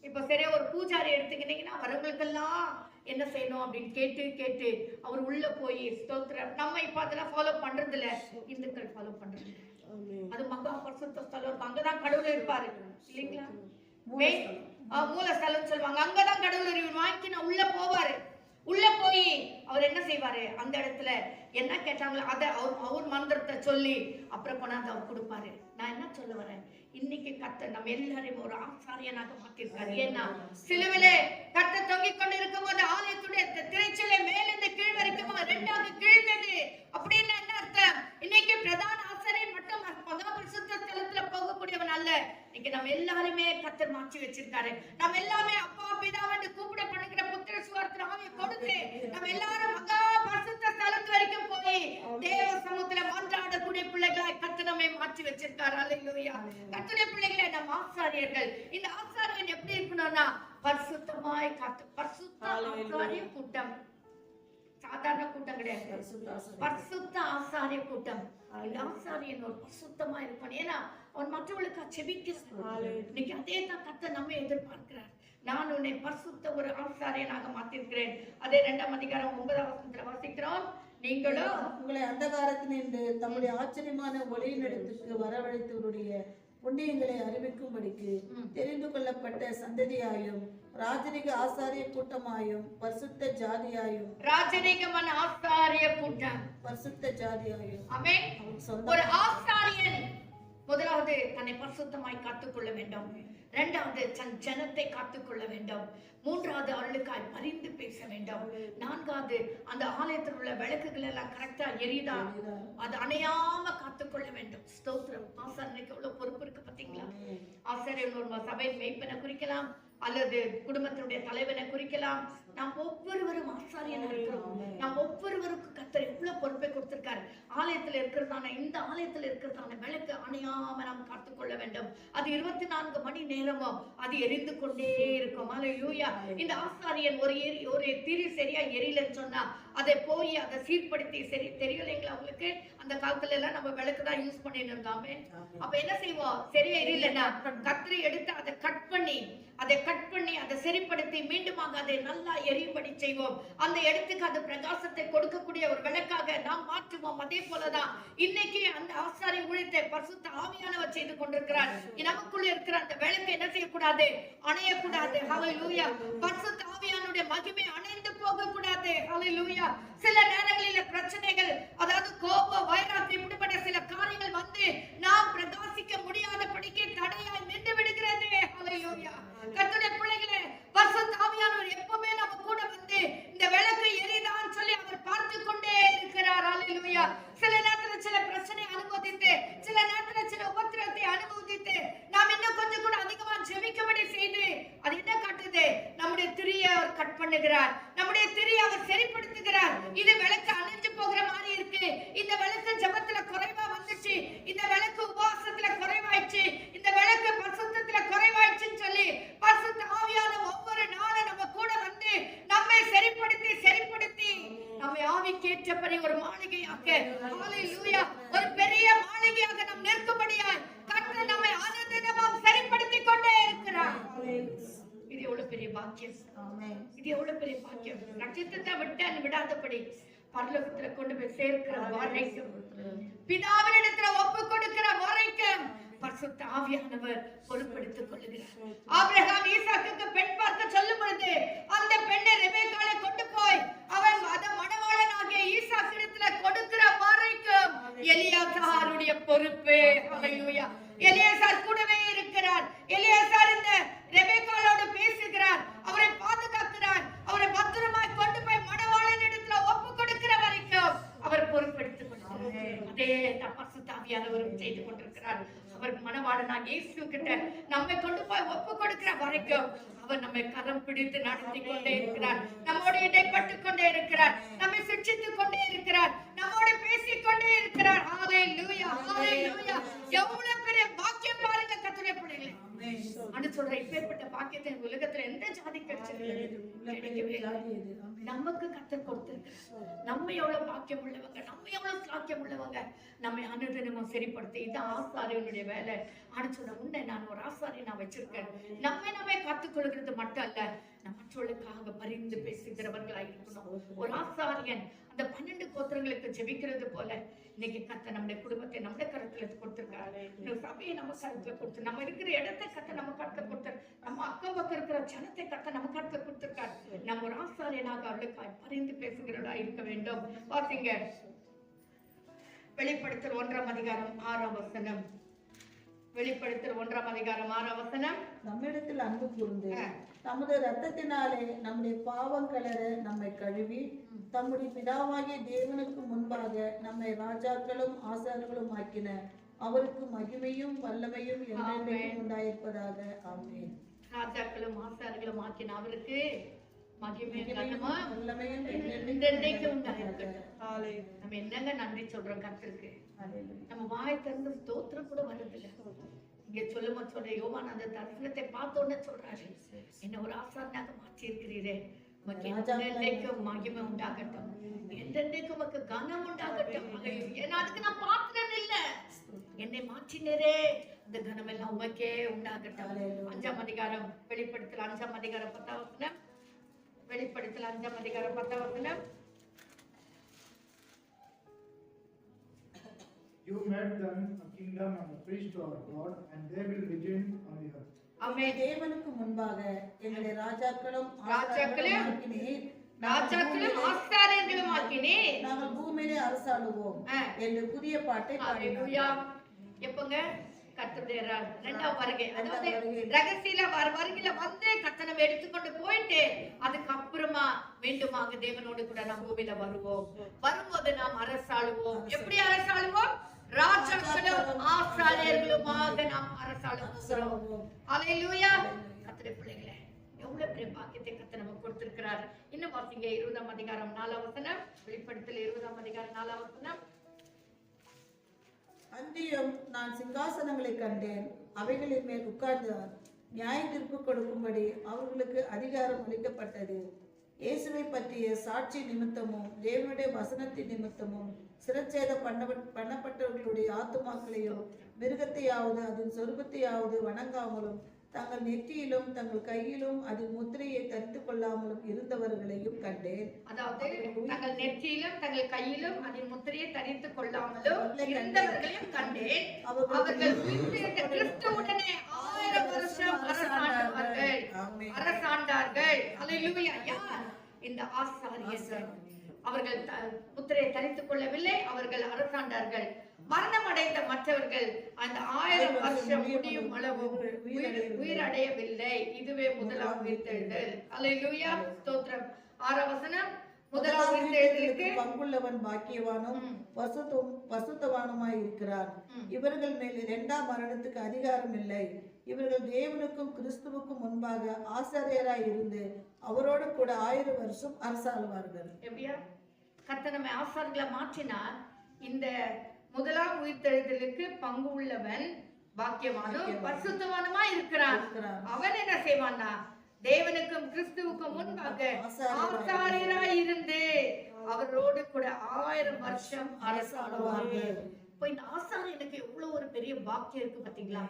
இப்ப சரியா ஒரு பூஜாரி எடுத்துக்கிட்டீங்கன்னா வரவங்களுக்கெல்லாம் என்ன செய்யணும் அப்படின்னு கேட்டு கேட்டு அவர் உள்ள போய் ஸ்தோத்திரம். நம்ம இப்ப அதெல்லாம் ஃபாலோ பண்றது இல்ல, இந்துக்கள் ஃபாலோ பண்றது. அது மகா பரிசுத்த ஸ்தலம், அங்கதான் கடவுள் இருப்பாரு இல்லைங்களா? மூலஸ்தலம் சொல்லுவாங்க. அங்கதான் கடவுள் வாங்கி நான் உள்ள போவாரு. உள்ள போய் அவர் என்ன செய்வாரு? அந்த இடத்துல என்ன கேட்டாங்களோ அதை அவர் மந்திரத்தை சொல்லி அப்புறம் கொண்டாந்து அவர் கொடுப்பாரு. நான் என்ன சொல்ல வரேன், இன்னைக்கு கர்த்தர் நம்ம எல்லாரையும் ஒரு ஆசாரியனாக மாத்திருக்காரு. ஏன்னா சிலுவிலே கர்த்தர் தொங்கிக் கொண்டு இருக்கும் போது ஆலயத்துடைய திரைச்சலை மேலிருந்து கீழ் வரைக்கும் 2ஆக கிழிந்தது. அப்படின்னு என்ன அர்த்தம்? இன்னைக்கு பிரதான ஆசாரியன் மட்டும் மகா பரிசுத்த ஸ்தலத்துல போகக்கூடியவன் அல்ல. இன்னைக்கு நம்ம எல்லாருமே கர்த்தர் மாற்றி வச்சிருக்காரு. நம்ம எல்லாமே அப்பா பிதாவென்று கூப்பிடப்படுகிற புத்திர சுவார்த்த ஆவியை கொடுத்து நம்ம எல்லாரும் மகா பரிசுத்த ஸ்தலத்து வரைக்கும் போய் தேவ சமூகத்துல மன்றாடக்கூடிய பிள்ளைகளாய் கர்த்தர் நம்மை மாற்றி வச்சிருக்காரு. அல்லேலூயா. கர்த்தருடைய பிள்ளைகளே, நம்ம ஆசாரியர்கள். இந்த ஆசாரியன் எப்படி இருக்கணும்னா பரிசுத்தமாய் காத்து. பரிசுத்த ஆசாரிய கூட்டம், சாதாரண கூட்டம் கிடையாது, பரிசுத்த ஆசாரிய கூட்டம். இந்த ஆசாரியன் ஒரு பரிசுத்தமா இருப்பான். ஏன்னா அவன் மற்றவர்களுக்கு செபிக்கிறான். இன்னைக்கு அதே தான் கர்த்தர் நம்ம எதிர்பார்க்கிறார். நான் உன்னை பரிசுத்த ஒரு ஆசாரியனாக மாத்திருக்கிறேன். அதே 2ஆம் அதிகாரம் 9ஆம் வசனத்துல வாசிக்கிறோம். நீங்களும் உங்களை அந்தகாரத்தினின்று தம்முடைய ஆச்சரியமான ஒளியினிடத்துக்கு வரவழைத்தவருடைய புண்ணியங்களை அறிவிக்கும்படிக்கு தெரிந்து கொள்ளப்பட்ட சந்ததியாயும் ராஜரிக ஆசாரிய கூட்டமாயும் பரிசுத்த ஜாதியாயும். ராஜரிகமான ஆசாரிய கூட்டம், பரிசுத்த ஜாதியாயும். ஆமென். ஒரு ஆசாரியன் முதலாவது தன்னை பரிசுத்தமாய் காத்துக்கொள்ள வேண்டும். 2வது தன் ஜனத்தை காத்துக்கொள்ள வேண்டும். 3வது அவர்களுக்காய் பரிந்து பேச வேண்டும். 4வது அந்த ஆலயத்தில் உள்ள விளக்குகள் எல்லாம் கரெக்டா எரியுதா அது அணையாம காத்துக்கொள்ள வேண்டும். ஸ்தோத்திரம். ஆசாரியனுக்கு எவ்வளவு பொறுப்பு இருக்கு பாத்தீங்களா? ஆசாரியன் ஒரு சபையின் மேய்ப்பனை குறிக்கலாம், அல்லது குடும்பத்தினுடைய தலைவனை குறிக்கலாம். நாம் ஒவ்வொருவரும் ஆசாரியனா இருக்கிறோம். நாம் ஒவ்வொருவருக்கும் கர்த்தர் எவ்வளவு பொறுப்பை கொடுத்திருக்காரு. ஆலயத்தில் இருக்கிறதான இந்த ஆலயத்தில் இருக்கிறதான விளக்கு அணையாம நாம் காத்துக்கொள்ள வேண்டும். அது 24 மணி நேரமும் அது எரிந்து கொண்டே இருக்கும். அல்லேலூயா. இந்த ஆசாரியன் ஒரு திரி சரியா எரியலன்னு சொன்னா அதை போய் அதை சீர்படுத்தி, சரி தெரியலைங்களா உங்களுக்கு? அந்த காலத்துல எல்லாம் நம்ம விளக்கு தான் யூஸ் பண்ணிட்டு இருந்தோமே. அப்ப என்ன செய்வோம்? சரியா எரியலன்னா கத்திரி எடுத்து அதை கட் பண்ணி அதை சரிப்படுத்தி மீண்டுமாக அதை நல்லா எரியும்படி செய்வோம். அந்த இடத்துக்கு அது பிரகாசத்தை கொடுக்கக்கூடிய ஒரு விளக்காக நாம் மாற்றுவோம். அதே போலதான் இன்னைக்கு அந்த ஆசாரிய ஊழியத்தை பரிசுத்த ஆவியானவர் செய்து கொண்டிருக்கிறார். நமக்குள்ள இருக்கிற அந்த விளக்கு என்ன செய்யக்கூடாது? அணையக்கூடாது. ஹல்லேலூயா. பரிசுத்த ஆவியானுடைய மகிமை அணைந்து போக கூடாது. ஹல்லேலூயா. சில நேரங்களில் பிரச்சனைகள், அதாவது கோபம், வைராக்கியம், இப்படிப்பட்ட சில காரியங்கள் வந்து நாம் பிரகாசிக்க முடியாதபடிக்கு தடையாய் நின்று விடுகிறது. ஹல்லேலூயா. கர்த்தருடைய பிள்ளைகளே, பரிசுத்த ஆவியானவர் எப்பவுமே நம்ம கூட வந்து இந்த விளக்கு எரியுதான்னு சொல்லி அவர் பார்த்து கொண்டே இருக்கிறார். ஹல்லேலூயா. சில நேரத்துல சில பிரச்சனை அனுபவித்து, சில நேரத்துல சில உபத்திரத்தை அனுபவித்து நாம் இன்னும் கொஞ்சம் கூட அதிகமா ஜெபிக்கும்படி செய்து அது என்ன காட்டுது? நம்முடைய திரியை அவர் கட் பண்ணுகிறார், நம்முடைய திரியை அவர் சரிப்படுத்துகிறார். இது விளக்கு அணைஞ்சு போகிற மாதிரி இருக்கு, இந்த விளக்கு ஜெபத்துல குறைவா வந்துச்சு, இந்த விளக்கு உபவாசத்துல குறைவாயிடுச்சு, இந்த விளக்கு பரிசுத்தத்துல குறைவாயிடுச்சுன்னு சொல்லி பரிசுத்த ஆவியான ஒவ்வொரு நாளும் நம்ம கூட வந்து நம்மை சரிப்படுத்தி நம்மை ஆவிக்கேற்றபடி ஒரு மாளிகையாக, ஹல்லேலூயா, ஒரு பெரிய மாளிகையாக நாம் நிற்கும்படியாய் கர்த்தர் நம்மை அனுதினமும் சரிப்படுத்திக் கொண்டே இருக்கிறார். இது எவ்வளவு பெரிய பாக்கியம்! இது எவ்வளவு பெரிய பாக்கியம்! நட்சத்திரத்தை விடாதபடி பரலோகத்துல கொண்டு போய் சேர்க்கிற வரைக்கும், பிதாவினிடத்துல ஒப்பு கொடுக்கிற வரைக்கும் பரிசுத்த ஆவியானவர் பொறுப்பெடுத்துக் கொள்ளுகிறார். ஆபிரகாம் ஈசாக்குக்கு பெண் பார்க்க சொல்லும் பொழுது அந்த பெண்ணை ரெபெக்காளை கொண்டு போய் அவன் மணவாளனாகிய ஈசாக்கிடத்துல கொடுக்கிற வரைக்கும் எலியாசாருடைய பொறுப்பு. ஹல்லேலூயா. எலியாசார் கூடவே இருக்கிறார். எலியாசார் இந்த ரெபெக்காளோடு பேசுகிறார், அவரை பாதுகாக்கிறார், அவரை பத்திரமாய் கொண்டு போய் மணவாளனிடத்துல ஒப்பு இருக்கிறார். அவர் மனவாளனாக இயேசு கிட்ட நம்மை கொண்டு போய் ஒப்பு கொடுக்கிற வரைக்கும் அவர் நம்மை கரம் பிடித்து நடத்தி கொண்டே இருக்கிறார். நம்மோடு இடைப்பட்டு கொண்டே இருக்கிறார். நம்மை சிக்ஷித்துக் கொண்டே இருக்கிறார். நம்மோடு பேசிக் கொண்டே இருக்கிறார். ஹalleluya, ஹalleluya. எவ்வளவு பெரிய பாக்கியம் பாருங்க கர்த்தருடைய பிள்ளைகளே. அன்னு சொல்ற இப்பேற்பட்ட பாக்கியத்தை உலகத்துல எந்த ஜாதி கிடைச்சிருக்கு? நமக்கு கர்த்தர் கொடுத்திருக்கிறார். நம்ம எவ்வளவு பாக்கியம் உள்ளவங்க, நம்ம எவ்வளவு சாக்கியம் உள்ளவங்க. நம்மை அனுதினமும் சரிப்படுத்தி இதான் ஆசாரியனுடைய வேலை. ஆனா சொன்ன உன்னை நான் ஒரு ஆசாரியை நான் வச்சிருக்கேன். நம்மை கத்துக்கொள்கிறது மட்டும் அல்ல, நம்ம மற்றவர்களுக்காக பரிந்து பேசுகிறவர்களாக இருக்கணும். ஒரு ஆசாரியன் அந்த 12 கோத்திரங்களுக்கு ஜெபிக்கிறது போல இன்னைக்கு கர்த்தர் நம்முடைய குடும்பத்தை நம்முடைய கருத்துல கொடுத்திருக்காரு. சபையை நம்ம கருத்துல கொடுத்து, நம்ம இருக்கிற இடத்தை கர்த்தர் நம்ம கருத்துல கொடுத்தாரு. நம்ம அக்கம் பக்கம் இருக்கிற ஜனத்தை கர்த்தர் நம்ம கருத்துல கொடுத்திருக்காரு. நம்ம ஒரு ஆசாரியனாக அவளுக்கு பரிந்து பேசுகிறவர்களா இருக்க வேண்டும். பாத்தீங்க, வெளிப்படுத்தல் 1ஆம் அதிகாரம் 6ஆம் வசனம். வெளிப்படுத்தல் 1ஆம் அதிகாரம் 6ஆம் வசனம். நம்மிடத்தில் அன்பு கூர்ந்து தமது இரத்தத்தினாலே நம்முடைய பாவங்களற நம்மை கழுவி தம்முடைய பிதாவாகிய தேவனுக்கு முன்பாக நம்மை ராஜாக்களும் ஆசாரியர்களும் ஆக்கின அவருக்கு மகிமையும் வல்லமையும் என்றென்றைக்கும் உண்டாயிருப்பதாக. ஆமென். ராஜாக்களும் ஆசாரியர்களும் ஆக்கின அவருக்கு மகிமையும் வல்லமையும் என்றென்றைக்கும் உண்டாயிருக்கட்டும். நம்ம என்னங்க நன்றி சொல்றோம் கர்த்தருக்கு? நம்ம வாய் திறந்து ஸ்தோத்திரம் கூட வருதில்லை. இங்க சொல்ல யோவான் அந்த தரிசனத்தை பார்த்தோன்னு சொல்றாரு, என்ன ஒரு ஆசாரியனாக மாற்றி இருக்கிறீரே, என்றைக்கும் மகிமை உண்டாகட்டும், என்றென்றைக்கும் உமக்கு கனம் உண்டாகட்டும். ஏன்னா அதுக்கு நான் பாத்திரம் இல்ல, என்னை மாற்றினரே, இந்த கனம் எல்லாம் உமக்கே உண்டாகட்டும். 5ஆம் அதிகாரம் வெளிப்படுத்தல் 5ஆம் அதிகாரம் 10ஆம் வசனம். வெளிப்படுத்தல் 5ஆம் அதிகாரம் 10ஆம் வசனம். You made them a kingdom and a priest to our God, and they will reign on the earth. ஆமென். தேவனுக்கு முன்பாக எங்களை ராஜாக்களும் ராஜாக்களும் ஆசாரியர்களும் ஆக்கினீர், நாங்கள் பூமியிலே அரசாளுவோம் என்று புதிய பாட்டை பாடினார். எப்பங்க? கர்த்தருடைய 2ஆம் வருகை, அதாவது ரகசிய வருகையில வந்து கர்த்தனை எடுத்துக்கொண்டு போயிட்டு அதுக்கப்புறமா மீண்டுமாக தேவனோடு கூட நாம் பூமியில வருவோம். வரும்போது நாம் அரசாளுவோம். எப்படி அரசாளுவோம்? ராஜாக்களும் ஆசாரியர்களுமாக நாம் அரசாளுவோம். ஹல்லேலூயா. கர்த்தருடைய பிள்ளைகளே, எவ்வளவு பெரிய பாக்கியத்தை கர்த்தர் நமக்கு கொடுத்திருக்கிறார். இன்னும் வாசிங்க 20ஆம் அதிகாரம் 4ஆம் வசனம். வெளிப்படுத்தல் 20ஆம் அதிகாரம் 4ஆம் வசனம். அன்றியும் நான் சிங்காசனங்களை கண்டேன், அவைகளின் மேல் உட்கார்ந்தார், நியாய தீர்ப்பு கொடுக்கும்படி அவர்களுக்கு அதிகாரம் அளிக்கப்பட்டது. இயேசுவை பற்றிய சாட்சி நிமித்தமும் தேவனுடைய வசனத்தின் நிமித்தமும் சிரச்சேதம் பண்ணப்பட்டவர்களுடைய ஆத்துமாக்களையும் மிருகத்தையாவது அதன் சொருபத்தையாவது வணங்காமலும் தங்கள் நெற்றியிலும் தங்கள் கையிலும் அதன் முத்திரையை தரித்து கொள்ளாமலும் இருந்தவர்களையும் கண்டேன். அதாவது தங்கள் நெற்றியிலும் தங்கள் கையிலும் அதன் முத்திரையை தரித்து கொள்ளாமலும் இருந்தவர்களையும் கண்டேன். அவர்கள் கிறிஸ்துவுடனே 1000 வருஷம் அரசாண்டார்கள். ஹல்லேலூயா. யார்? இந்த ஆசாரியர்கள். அவர்கள் முத்திரையை தரித்துக் கொள்ளவில்லை, அவர்கள் அரசாண்டார்கள். மரணம் அடைந்த மற்றவர்கள் அந்த 1000 வருஷம் முடியும் அளவு உயிரடையவில்லை. இதுவே முதலாம் உயிர்த்தெழுதல். அல்லேலூயா, ஸ்தோத்திரம். 6ஆம் வசனம். முதலாம் உயிர்த்தெழுதலுக்கு பங்குள்ளவன் பாக்கியவானும் பசுத்தவானுமாய் இருக்கிறார். இவர்கள் மேல் 2ஆம் மரணத்துக்கு அதிகாரம் இல்லை. இவர்கள் தேவனுக்கும் கிறிஸ்துவுக்கும் முன்பாக ஆசாரியராய் இருந்து அவரோடு கூட 1000 வருஷம் அரசாளுவார்கள். எப்படியா? கர்த்தர் நம்மை ஆசாரியர்களா மாற்றினார். இந்த முதலாம் உயிர்த்தெழுதலுக்கு பங்கு உள்ளவன் பாக்கியவானும் பரிசுத்தவானுமா இருக்கிறான். அவன் என்ன செய்வான்னா, தேவனுக்கும் கிறிஸ்துவுக்கும் முன்பாக ஆசாரியராய் இருந்து அவரோடு கூட 1000 வருஷம் அரசாளுவார்கள். இப்போ இந்த ஆசாரியனுக்கு எவ்வளவு ஒரு பெரிய பாக்கியம் இருக்கு பாத்தீங்களா?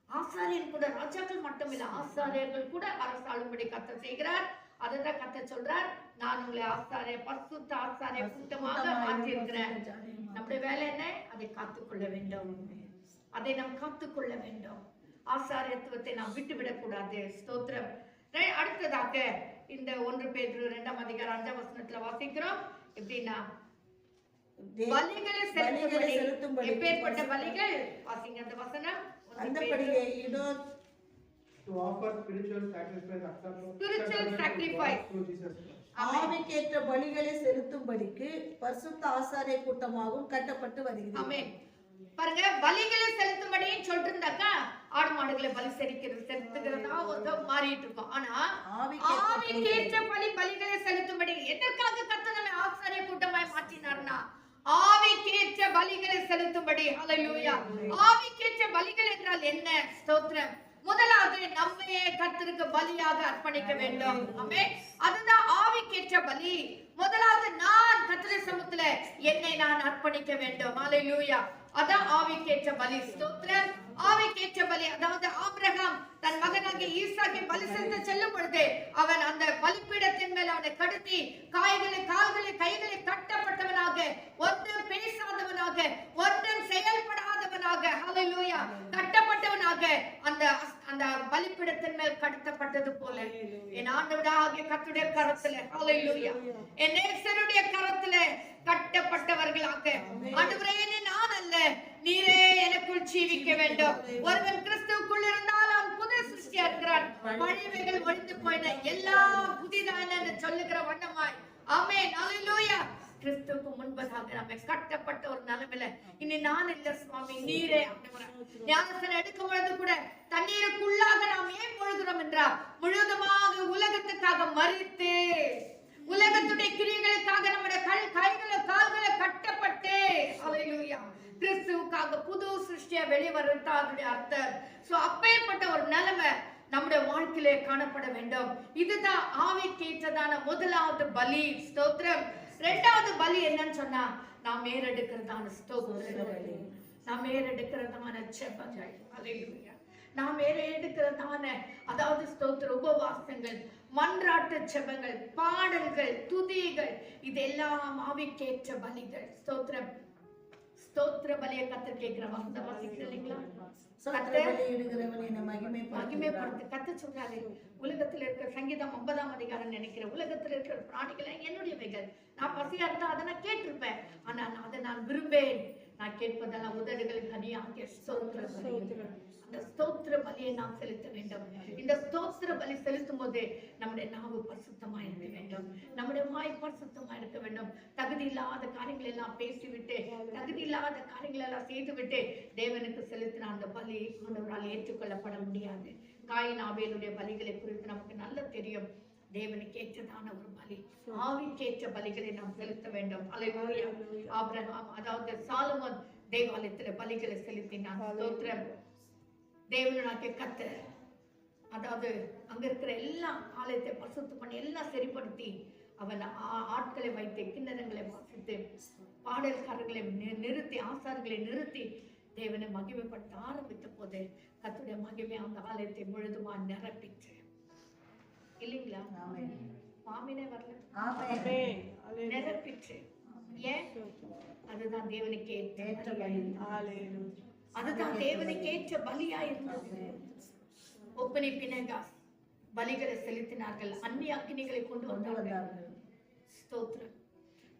ஆசாரியன் கூட ராஜாக்கள் மட்டும் இல்ல, ஆசாரியர்கள் கூட அரசாளும்படி கர்த்தர் செய்கிறார். அதுதான் கர்த்தர் சொல்றார், நான் உங்களை ஆசாரிய பரிசுத்த ஆசாரிய கூட்டமாக மாற்றியிருக்கிறேன். நம்முடைய வேலை என்ன? அதை காத்துக்கொள்ள வேண்டும். அதை நாம் காத்துக்கொள்ள வேண்டும். ஆசாரியத்துவத்தை நாம் விட்டுவிடக் கூடாது. ஸ்தோத்திரம். அடுத்ததாக இந்த 1 பேதுரு 2ஆம் அதிகாரம் 5ஆம் வசனத்துல வாசிக்கிறோம். எப்படின்னா, பலிகளை செலுத்தும்படி. எப்பேற்பட்ட பலிகள்? வாசிங்க அந்த வசனம். அந்தபடியே இதோ to offer spiritual sacrifice to Jesus Christ. ஆவிக்கேற்ற பலிகளை செலுத்தும்படிக்கு பரிசுத்த ஆசாரிய கூட்டமாகவும் கட்டப்பட்டு வருகிறது. ஆமென். பாருங்க, பலிகளை செலுத்தும்படின்னு சொல்லிட்டு இருந்தாக்கா ஆடு மாடுகளை பலி செலுத்துகிறதா மாறிட்டு இருக்கோம். ஆனா ஆவிக்கேற்ற பலிகளை செலுத்தும்படி எதற்காக கர்த்தர் நம்மை ஆசாரிய கூட்டமாய் மாற்றினார்னா ஆவிக்கேற்ற பலிகளை செலுத்தும்படி. ஹல்லேலூயா. ஆவிக்கேற்ற பலிகள் என்றால் என்ன? ஸ்தோத்திரம். முதலாவது நம்மையே கர்த்தருக்கு பலியாக அர்ப்பணிக்க வேண்டும். ஆமென். அதுதான் ஆவிக்கேற்ற பலி. முதலாவது நான் கர்த்தருடைய சமூகத்துல என்னை நான் அர்ப்பணிக்க வேண்டும். ஹல்லேலூயா. அதான் ஆவிக்கேற்ற பலி. ஸ்தோத்திரம். ஆவிக்கேற்ற பலி, அதாவது ஆபிரகாம் தன் மகனாகிய ஈசாக்கை பலி செலுத்த செல்லும் பொழுது அவன் அந்த பலிபீடத்தின் மேல் அவனை கடத்தி கால்களை கைகளை கட்டப்பட்டவனாக, ஒன்றும் பேசாதவனாக, ஒன்றும் செயல்படாதவனாக, ஹல்லேலூயா, கட்டப்பட்டவனாக அந்த பலிபீடத்தின் மேல் கடத்தப்பட்டது போல என் ஆண்டவராகிய கர்த்தருடைய கரத்துல, ஹல்லேலூயா, என் நேசருடைய கரத்துல கட்டப்பட்டவர்களாக, ஆண்டவரே நான் அல்ல நீரே எனக்குள் ஜீவிக்க வேண்டும். ஒருவன் கிறிஸ்துவுக்குள் இருந்தால் அவன் புது சிருஷ்டியா இருக்கிறான். பழையவைகள் ஒழிந்து போயின, எல்லாம் புதிதான சொல்லுகிற வண்ணமாய். ஆமென். ஹல்லேலூயா. கிறிஸ்துவுக்கு முன்பதாக நம்ம கட்டப்பட்ட ஒரு நிலைமையில இனி நான் இல்ல சுவாமி நீரே. ஞானஸ்நானம் எடுக்கும் பொழுது கூட தண்ணீருக்குள்ளாக நாம் ஏன் முழுகிறோம் என்றால் முழுவதுமாக உலகத்துக்காக மரித்து, உலகத்துடைய கிரியைகளுக்காக நம்முடைய கைகளை கால்களை கட்டப்பட்டு, ஹல்லேலூயா, கிறிஸ்துவுக்காக புது சிருஷ்டியா வெளிவரது அதனுடைய அர்த்தம். சோ அப்பேற்பட்ட ஒரு நிலைமை நம்முடைய வாழ்க்கையிலே காணப்பட வேண்டும். இதுதான் ஆவிக்கேற்றதான முதலாவது பலி. ஸ்தோத்திரம். இரண்டாவது பலி என்னன்னு சொன்னா நாம் ஏறெடுக்கிறதான ஸ்தோத்திரம், நாம் ஏறெடுக்கிறதான ஜெபங்கள். ஹல்லேலூயா. நாம் ஏறெடுக்கிறதான அதாவது ஸ்தோத்திர உபவாசங்கள், மன்றாட்டு ஜெபங்கள், பாடல்கள், துதிகள், இதெல்லாம் ஆவிக்கேற்ற பலிகள். ஸ்தோத்திரம். ஸ்தோத்திர பலியை கர்த்தர் கேட்கிறவங்க அந்த வாசிக்கிறீங்களா? மகிமைப்படுத்து கர்த்தர் சொல்றாரு. உலகத்துல இருக்கிற சங்கீதம் 50ஆம் அதிகாரம் நினைக்கிற உலகத்துல இருக்கிற பிராணிகளை என்னுடையவைகள். நான் பசியா இருந்தா அதை நான் கேட்டிருப்பேன். ஆனா அதை நான் விரும்பேன். நான் கேட்பதெல்லாம் உதடுகளுக்கு கனியாகிய ஸ்தோத்திர பலி. அந்த ஸ்தோத்திர பலியை நாம் செலுத்த வேண்டும். இந்த ஸ்தோத்திர பலி செலுத்தும் போது நம்முடைய நாவு பரிசுத்தமா இருக்க வேண்டும், நம்முடைய வாய் பரிசுத்தமா இருக்க வேண்டும். தகுதி இல்லாத காரியங்கள் எல்லாம் பேசிவிட்டு, தகுதி இல்லாத காரியங்கள் எல்லாம் செய்துவிட்டு தேவனுக்கு செலுத்தின அந்த பலி ஆண்டவரால் ஏற்றுக்கொள்ளப்பட முடியாது. காயின் ஆபேலுடைய பலிகளை குறித்து நமக்கு நல்ல தெரியும். தேவனுக்கு ஏற்றதான ஒரு பலி, ஆவிக்கேற்ற பலிகளை நாம் செலுத்த வேண்டும். ஹல்லேலூயா. ஆபிரகாம் அதாவது சாலமோன் தேவாலயத்துல பலிகளை செலுத்தினான். ஸ்தோத்திரம். தேவனாகிய கர்த்தர் அதாவது அங்க இருக்கிற எல்லா ஆலயத்தை பரிசுத்தம் பண்ணி எல்லாம் சரிப்படுத்தி அவன் ஆட்களை வைத்து கிண்ணறங்களை வாசித்து பாடல்காரர்களை நிறுத்தி ஆசாரிகளை நிறுத்தி தேவனை மகிமைப்படுத்த ஆரம்பித்த போது கர்த்தருடைய மகிமை அந்த ஆலயத்தை முழுதுமா நிரப்பிச்சு. இல்லைங்களா? மாமினே வரல, நிரப்பிச்சு. ஏன்? அதுதான் தேவனுக்கு ஏற்ற பலி. அதுதான் தேவனுக்கு ஏற்ற பலியா இருந்தது. ஒப்பனை பினேகாஸ் பலிகளை செலுத்தினார்கள். அந்நிய அக்கினிகளை கொண்டு வந்தார்கள். ஸ்தோத்திரம்.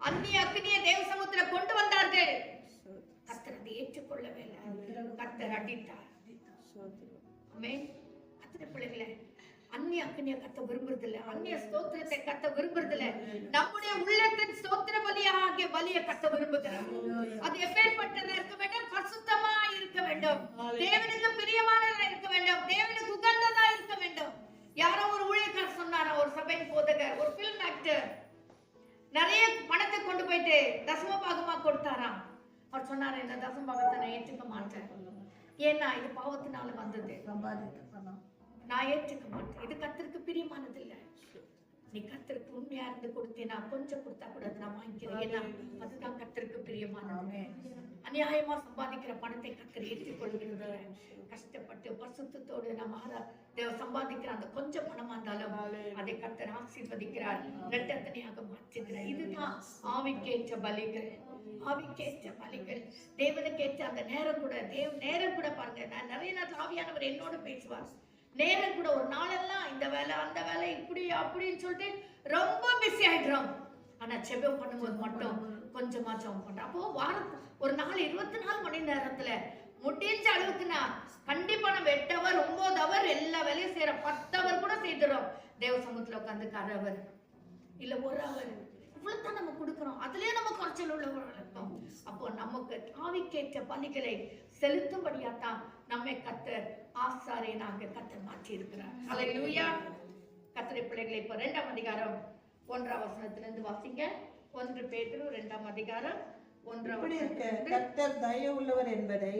அந்நிய அக்கினியை தேவ சமூகத்துல கொண்டு வந்தார்கள். கர்த்தர் அதை ஏற்றுக்கொள்ளவே இல்லை. கர்த்தர் அடித்தார். ஆமென். கர்த்தருடைய பிள்ளைகளே, அந்நிய அக்கினியை கத்த விரும்புறதில்லை, அந்நிய ஸ்தோத்திரத்தை கத்த விரும்புறதில்லை. நம்முடைய உள்ளத்தின் ஸ்தோத்திர பலியாகிய பலியை கத்த விரும்புகிறார். அது எப்பேற்பட்டதா இருக்க வேண்டும்? பரிசுத்தமா இருக்க வேண்டும், தேவனுக்கு பிரியமானதா இருக்க வேண்டும், தேவனுக்கு உகந்ததா இருக்க வேண்டும். யாரோ ஒரு ஊழியக்காரர் சொன்னாரா, ஒரு சபையின் போதகர், ஒரு பிலிம் ஆக்டர் நிறைய பணத்தை கொண்டு போயிட்டு தசம பாகமா கொடுத்தாராம். அவர் சொன்னாரு, இந்த தசம பாகத்தை நான் ஏற்றுக்க மாட்டேன். ஏன்னா இது பாவத்தினால வந்தது, நான் ஏற்றுக்க மாட்டேன். இது கர்த்தருக்கு பிரியமானது இல்லை. நீ கர்த்தருக்கு உண்மையா இருந்து கொடுத்தேனா கொஞ்சம் கொடுத்தா கூட நான் வாங்கிக்கிறேன். ஏன்னா அதுதான் கர்த்தருக்கு பிரியமானது. அநியாயமா சம்பாதிக்கிற பணத்தை கர்த்தர் ஏற்றுக்கொள்கிறது. கஷ்டப்பட்டு பரிசுத்தத்தோடு நம்ம சம்பாதிக்கிற அந்த கொஞ்சம் பணமா இருந்தாலும் அதை கர்த்தர் ஆசீர்வதிக்கிறார், இரட்டத்தனையாக மாற்றுகிறார். இதுதான் ஆவிக்கேற்ற பலிகள். ஆவிக்கேற்ற பலிகள், தேவனுக்கு ஏற்ற அந்த நேரம் கூட நேரம் கூட பாருங்க. நான் நிறைய நேரத்தில் ஆவியானவர் என்னோட பேசுவார். நேரம் கூட ஒரு நாளெல்லாம் இந்த வேலை அந்த வேலை இப்படி அப்படின்னு சொல்லிட்டு ரொம்ப பிஸி ஆயிடுறோம். ஆனா செபம் பண்ணும்போது மட்டும் கொஞ்சமா ஜெபம் பண்றோம். அப்போ வாரத்துக்கு ஒரு நாள் 24 மணி நேரத்துல முடிஞ்ச அளவுக்குன்னா கண்டிப்பா நம்ம 8 ஹவர் 9 ஹவர் எல்லா வேலையும் செய்யறோம். 10 ஹவர் கூட செய்துறோம். தேவ சமூகத்துல உட்காந்து 1/2 ஹவர் இல்ல 1 ஹவர் இவ்வளவுதான் நம்ம கொடுக்கிறோம், அதுலயே நம்ம குறைச்சல் உள்ளவர்கள் இருக்கோம். அப்போ நமக்கு ஆவிக்கேற்ற பலிகளை செலுத்தும்படியாத்தான் நம்மை கர்த்தர் ஆசாரியனாக கர்த்தர் மாற்றி இருக்கிறார். ஹல்லேலூயா. கர்த்தருடைய பிள்ளைகளை இப்ப 2ஆம் அதிகாரம் 1ஆம் வசனத்திலிருந்து வாசிங்க. 1 பேதுரு 2ஆம் அதிகாரம் 1ஆம் இப்படி இருக்க வசனம். கர்த்தர் தயை உள்ளவர் என்பதை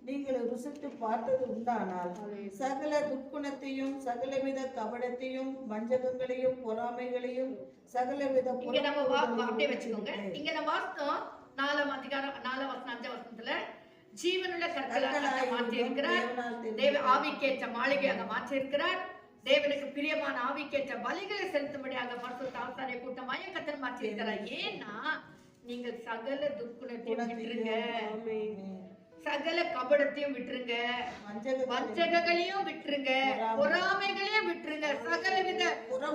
நீங்கள் ருசித்து பார்த்தது உண்டானால் சகல துர்க்குணத்தையும் சகலவித கபடத்தையும் வஞ்சகங்களையும் பொறாமைகளையும் சகலவித இங்க நம்ம அப்படியே வச்சுக்கோங்க. இங்க நம்ம வாசித்தோம் 4ஆம் அதிகாரம் 4ஆம் வசனம் 5ஆம் வசனத்துல ஜீவனுள்ள கற்களாக மாற்றி இருக்கிறார். தேவ ஆவிக்கேற்ற மாளிகையாக மாற்றி இருக்கிறார். தேவனுக்கு பிரியமான ஆவிக்கேற்ற பலிகளை செலுத்தும்படியாக பரிசுத்த ஆசாரிய கூட்டமாய கர்த்தர் மாற்றி இருக்கிறார். ஏன்னா நீங்கள் சகல துர்க்குணத்தையும் விட்டுருங்க, சகல கபடத்தையும் விட்டுருங்க, வஞ்சகங்களையும் விட்டுருங்க, பொறாமைகளையும் விட்டுருங்க, சகலவித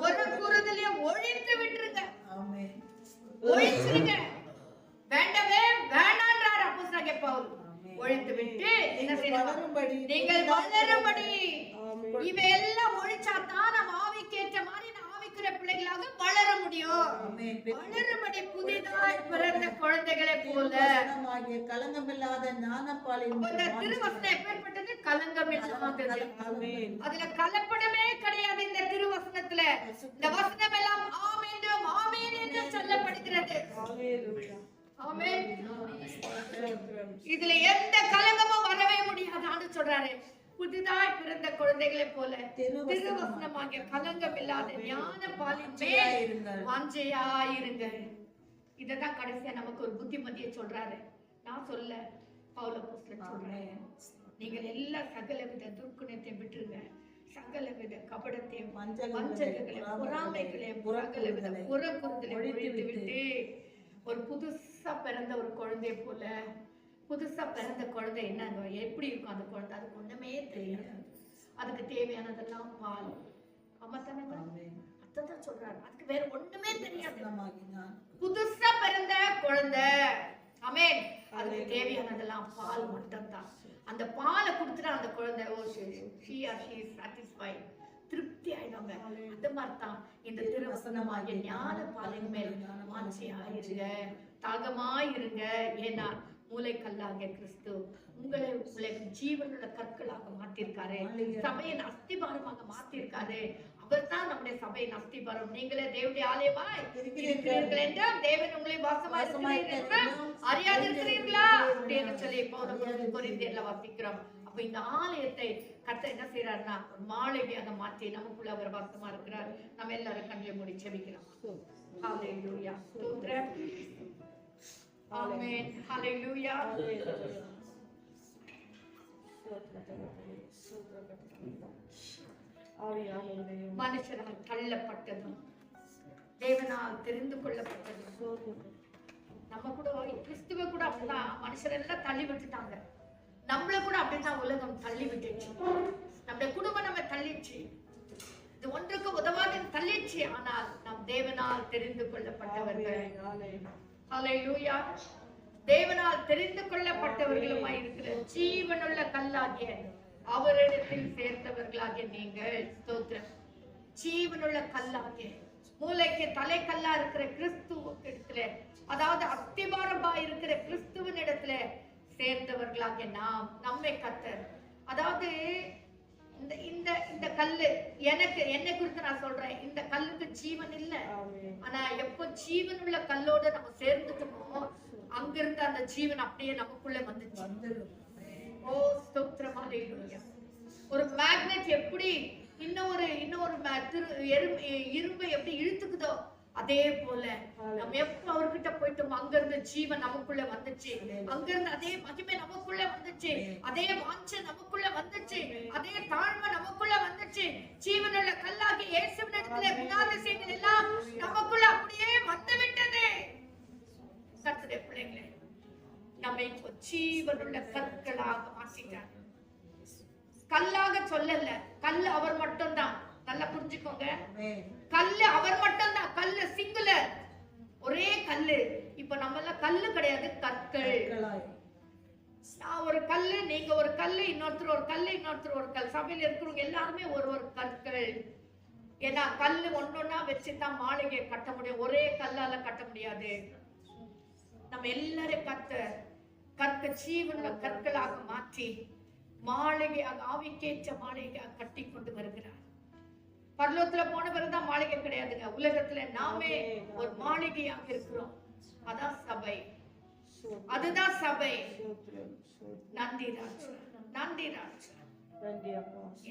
ஒரு கூறுதலையும் ஒழித்து விட்டுருங்க, ஒழிச்சிருங்க. வேண்டவே வேண்டான்றார் அப்போஸ்தலனாகிய பவுல். ஒழித்து விட்டு என்ன செய்யணும்? நீங்கள் வளரும்படி. இவையெல்லாம் ஒழிச்சாதான் நம்ம ஆவிக்கேற்ற மாதிரி ஆவிக்குரிய பிள்ளைகளாக வளர முடியும். வளரும்படி புதிதாய் பிறந்த குழந்தைகளை போல கலங்கமில்லாத ஞானப்பாலின் இந்த திருவசனம் எப்பேற்பட்டது? கலங்கமில்லாதது. அதுல கலப்படமே கிடையாது. இந்த திருவசனத்துல இந்த வசனம் எல்லாம் ஆம் என்றும் ஆமென் என்றும் சொல்லப்படுகிறது. ஆமென். இதுல எந்த கலங்கமும் வரவே முடியாதான்னு சொல்றாரு. புதிதாய் பிறந்த குழந்தைகளை போல திருவசனமாகிய கலங்கம் இல்லாத ஞான பாலின் மேல் வாஞ்சையாயிருங்க. இததான் கடைசியா நமக்கு ஒரு புத்திமதியை சொல்றாரு. நான் சொல்ல பவுல் அப்போஸ்தலன் சொல்றேன். நீங்கள் எல்லா சகலவித துர்க்குணத்தையும் விட்டுருங்க, சகலவித கபடத்தையும் வஞ்சகங்களையும் பொறாமைகளையும் சகலவித புறக்குறுதலையும் ஒழித்து விட்டு ஒரு புதுசா பிறந்த ஒரு குழந்தைய போல. புதுசா பிறந்த குழந்தை என்னங்க எப்படி இருக்கும்? அந்த குழந்தை அதுக்கு ஒண்ணுமே தெரியாது. அதுக்கு தேவையானதெல்லாம் பால். அதான் சொல்றாரு, அதுக்கு வேற ஒண்ணுமே தெரியாது. புதுசா பிறந்த குழந்தை, ஆமென், அதுக்கு தேவையானதெல்லாம் பால் மட்டும்தான். அந்த பாலை கொடுத்துட்டு அந்த குழந்தை திருப்தி ஆயிடுவாங்க. அந்த மாதிரிதான் இந்த திருவசனமாகிய ஞான பாலின் மேல் வாஞ்சையாயிருங்க, தாகமாயிருங்க. ஏன்னா மூளைக்கல்லாகிய கிறிஸ்து உங்களை ஜீவனுள்ள கற்களாக மாத்திருக்காரு, சபையின் அஸ்திபாரமாக மாத்திருக்காரு. அவர் தான் நம்முடைய சபையின் அஸ்திபாரம். நீங்களே தேவனுடைய ஆலயமா இருக்கிறீர்கள் என்றால் தேவன் உங்களை அறியாதிருக்கிறீர்களா அப்படின்னு சொல்லி கொரிந்தியர்ல வாசிக்கிறோம். அப்ப இந்த ஆலயத்தை கர்த்தர் என்ன செய்யறாருன்னா மாளிகையாக மாற்றி நமக்குள்ள அவர் வாசமா இருக்கிறார். நம்ம எல்லாரும் கண்களை மூடி ஜெபிக்கலாம். ஹல்லேலூயா. ஸ்தோத்திரம். ஆமென். ஹல்லேலூயா. மனுஷனால் தள்ளப்பட்டதும் தேவனால் தெரிந்து கொள்ளப்பட்டதும். நம்ம கூட கிறிஸ்துவ கூட அப்படிதான் மனுஷர் எல்லாம் தள்ளி விட்டுட்டாங்க. நம்மள கூட அப்படிதான் உலகம் தள்ளி விட்டுச்சு. நம்முடைய குடும்பம் நம்ம தள்ளிச்சு. இது ஒன்றுக்கு உதவாது தள்ளிச்சு. ஆனால் நம் தேவனால் தெரிந்து கொள்ளப்பட்டவர்கள். ஹல்லேலூயா. தேவனால் தெரிந்து கொள்ளப்பட்டவர்களுமாய் இருக்கிற ஜீவனுள்ள கல்லாகிய அவரிடத்தில் சேர்ந்தவர்களாகிய நீங்கள். ஸ்தோத்திரம். ஜீவனுள்ள கல்லாகிய மூளைக்கு தலைக்கல்லா இருக்கிற கிறிஸ்துவுக்கு இடத்துல, அதாவது அஸ்திபாரமா இருக்கிற கிறிஸ்துவின் இடத்துல சேர்ந்தவர்களாகிய நாம், நம்மை கர்த்தர், அதாவது இந்த இந்த கல்லு எனக்கு என்னை குறித்து நான் சொல்றேன். இந்த கல்லுக்கு ஜீவன் இல்லை. ஆனா எப்போ ஜீவன் உள்ள கல்லோட நம்ம சேர்ந்துக்கணுமோ அங்கிருந்து அந்த ஜீவன் அப்படியே நமக்குள்ள வந்துச்சு. ஓ ஸ்தோத்திரம். ஹல்லேலூயா. ஒரு மேக்னெட் எப்படி இன்னொரு இரும்பை எப்படி இழுத்துக்குதோ அதே போல நம்ம எப்ப அவர்கிட்ட போயிட்டோம் அங்கிருந்து ஜீவன் நமக்குள்ள வந்துச்சு. அங்கிருந்து அதே மகிமை நமக்குள்ள வந்துச்சு, அதே வாஞ்சை நமக்குள்ள வந்துச்சு, அதே தாழ்மை நமக்குள்ள வந்துச்சு. ஜீவனுள்ள கல்லாகி இயேசுவின் இடத்துல குணாதிசயங்கள் எல்லாம் நமக்குள்ள அப்படியே வந்து விட்டது. கர்த்தருடைய பிள்ளைகளே, நம்மை ஜீவனுள்ள கற்களாக மாற்றிட்டார். கல்லாக சொல்லல, கல்லு அவர் மட்டும்தான். நல்லா புரிஞ்சுக்கோங்க, கல்லு அவர் மட்டும்தான். கல்லு சிங்குலர், ஒரே கல்லு. இப்ப நம்ம எல்லாம் கல்லு கிடையாது, கற்கள். நான் ஒரு கல்லு, நீங்க ஒரு கல்லு, இன்னொருத்தர் ஒரு கல்லு, இன்னொருத்தர் ஒரு கல். சபையில இருக்கிறவங்க எல்லாருமே ஒரு ஒரு கற்கள். ஏன்னா கல்லு ஒன்னொன்னா வச்சுதான் மாளிகையை கட்ட முடியும், ஒரே கல்லால கட்ட முடியாது. நம்ம எல்லாரும் கற்க ஜீவனுள்ள கற்களாக மாற்றி மாளிகையாக ஆவிக்கேற்ற மாளிகையாக கட்டி கொண்டு வருகிறார். பரலோகத்துல போன பிறகுதான் மாளிகை கிடையாதுங்க, உலகத்துல நாமே ஒரு மாளிகையாக இருக்கிறோம். அதான் சபை, அதுதான் சபை. நன்றி ராஜா, நன்றி ராஜா.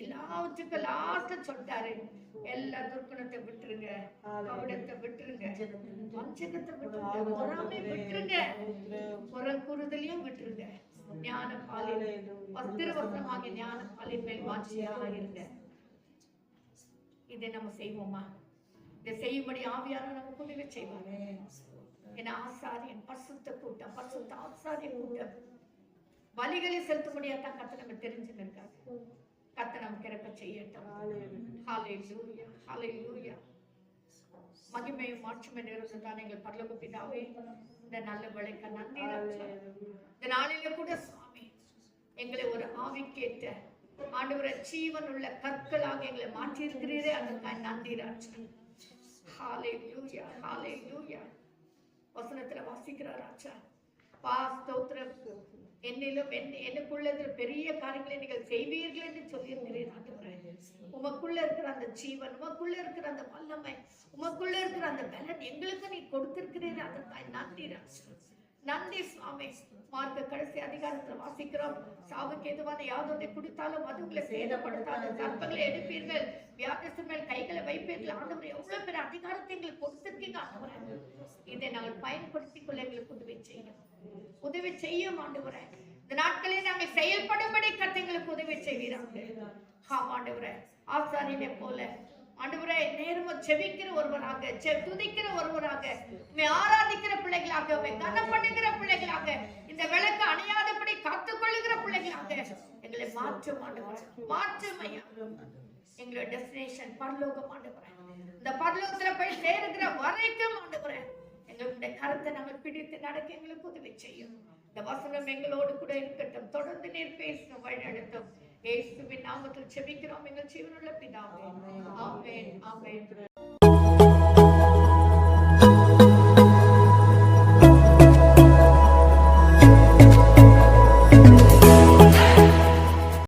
எல்லாத்துக்கும் லாஸ்ட்ல சொல்லிட்டாரு, எல்லா துர்க்குணத்தை விட்டுருங்க, கபடத்தை விட்டுருங்க, வஞ்சகத்தை விட்டுருங்க, பொறாமை விட்டுருங்க, புறங்குறுதலையும் விட்டுருங்க. ஞான பாலில் வஸ்திரவசனமாகிய ஞான பாலின் மேல் வாஞ்சியாக இருங்க. இதை நம்ம செய்வோமா? இதை செய்யும்படி ஆவியானவர் நமக்கு உதவி செய்வாங்க. ஏன்னா ஆசாரியன் பரிசுத்த கூட்டம், பரிசுத்த ஆசாரிய கூட்டம் பலிகளை செலுத்தும்படியா தான் கர்த்தர் நம்ம தெரிஞ்சுன்னு இருக்காங்க. கர்த்தர் நமக்கு இறக்க செய்யட்டும். ஹல்லேலூயா, ஹல்லேலூயா. மகிமையும் மாட்சிமை நிறைந்ததான எங்கள் பரலோக பிதாவே, இந்த நல்ல வேளைக்கு நன்றி ராஜா. இந்த நாளிலே கூட சுவாமி எங்களை ஒரு ஆவிக்கேற்ற ஆண்டவரே ஜீவன் உள்ள கற்களாக எங்களை மாற்றி இருக்கிறீரே, அதற்காக நன்றி ராஜா. ஹல்லேலூயா, ஹல்லேலூயா. வசனத்துல வாசிக்கிறார் ராஜா, ஸ்தோத்திரம். என்னிலும் எனக்குள்ளது பெரிய காரியங்களை நீங்கள் செய்வீர்கள் என்று சொல்லியிருக்கிறேன் ஆண்டவரே. உமக்குள்ள இருக்கிற அந்த ஜீவன், உமக்குள்ள இருக்கிற அந்த வல்லமை, உமக்குள்ள இருக்கிற அந்த பலன் எங்களுக்கு நீ கொடுத்திருக்கிறீர், அதற்காக நன்றி ராஜா. நன்றி சுவாமி. மார்க்க கடைசி அதிகாரத்துல வாசிக்கிறோம், சாவுக்கு எதுவான யாதொன்றை குடித்தாலும் அது உங்களை சேதப்படுத்தாது, கற்பங்களை எடுப்பீர்கள், வியாதிஸ்தர் மேல் கைகளை வைப்பீர்கள். ஆண்டவரே, எவ்வளவு பெரிய அதிகாரத்தை எங்களுக்கு கொடுத்திருக்கீங்க ஆண்டவரே. இதை நாங்கள் பயன்படுத்திக் கொள்ள எங்களுக்கு உதவி செய்யும் ஆண்டவரே. இந்த நாட்களில் நாங்கள் செயல்படும்படி கர்த்தங்களுக்கு உதவி செய்வீராங்க. ஆண்டவரே, ஆசாரியனை போல ஆண்டவரே நேரமும் செபிக்கிற ஒருவராக, துதிக்கிற ஒருவராக, ஆராதிக்கிற பிள்ளைகளாக, கனம் பண்ணுகிற பிள்ளைகளாக, இந்த விளக்கு அணையாதபடி காத்துக்கொள்ளுகிற பிள்ளைகளாக எங்களை மாற்றும் ஆண்டவரே. மாற்றும் ஐயா. எங்களோட டெஸ்டினேஷன் பரலோகம் ஆண்டவரே. இந்த பரலோகத்துல போய் சேருகிற வரைக்கும் ஆண்டவரே எங்களுடைய கருத்தை நாங்கள் பிடித்து நடக்க எங்களுக்கு உதவி செய்யும். இந்த வசனம் எங்களோடு கூட இருக்கட்டும். தொடர்ந்து நீர் பேசும், வழிநடத்தும். இயேசுவின் நாமத்தில் செபிக்கிறோம் எங்கள் ஜீவனுள்ள பிதாவே. ஆமென், ஆமென்.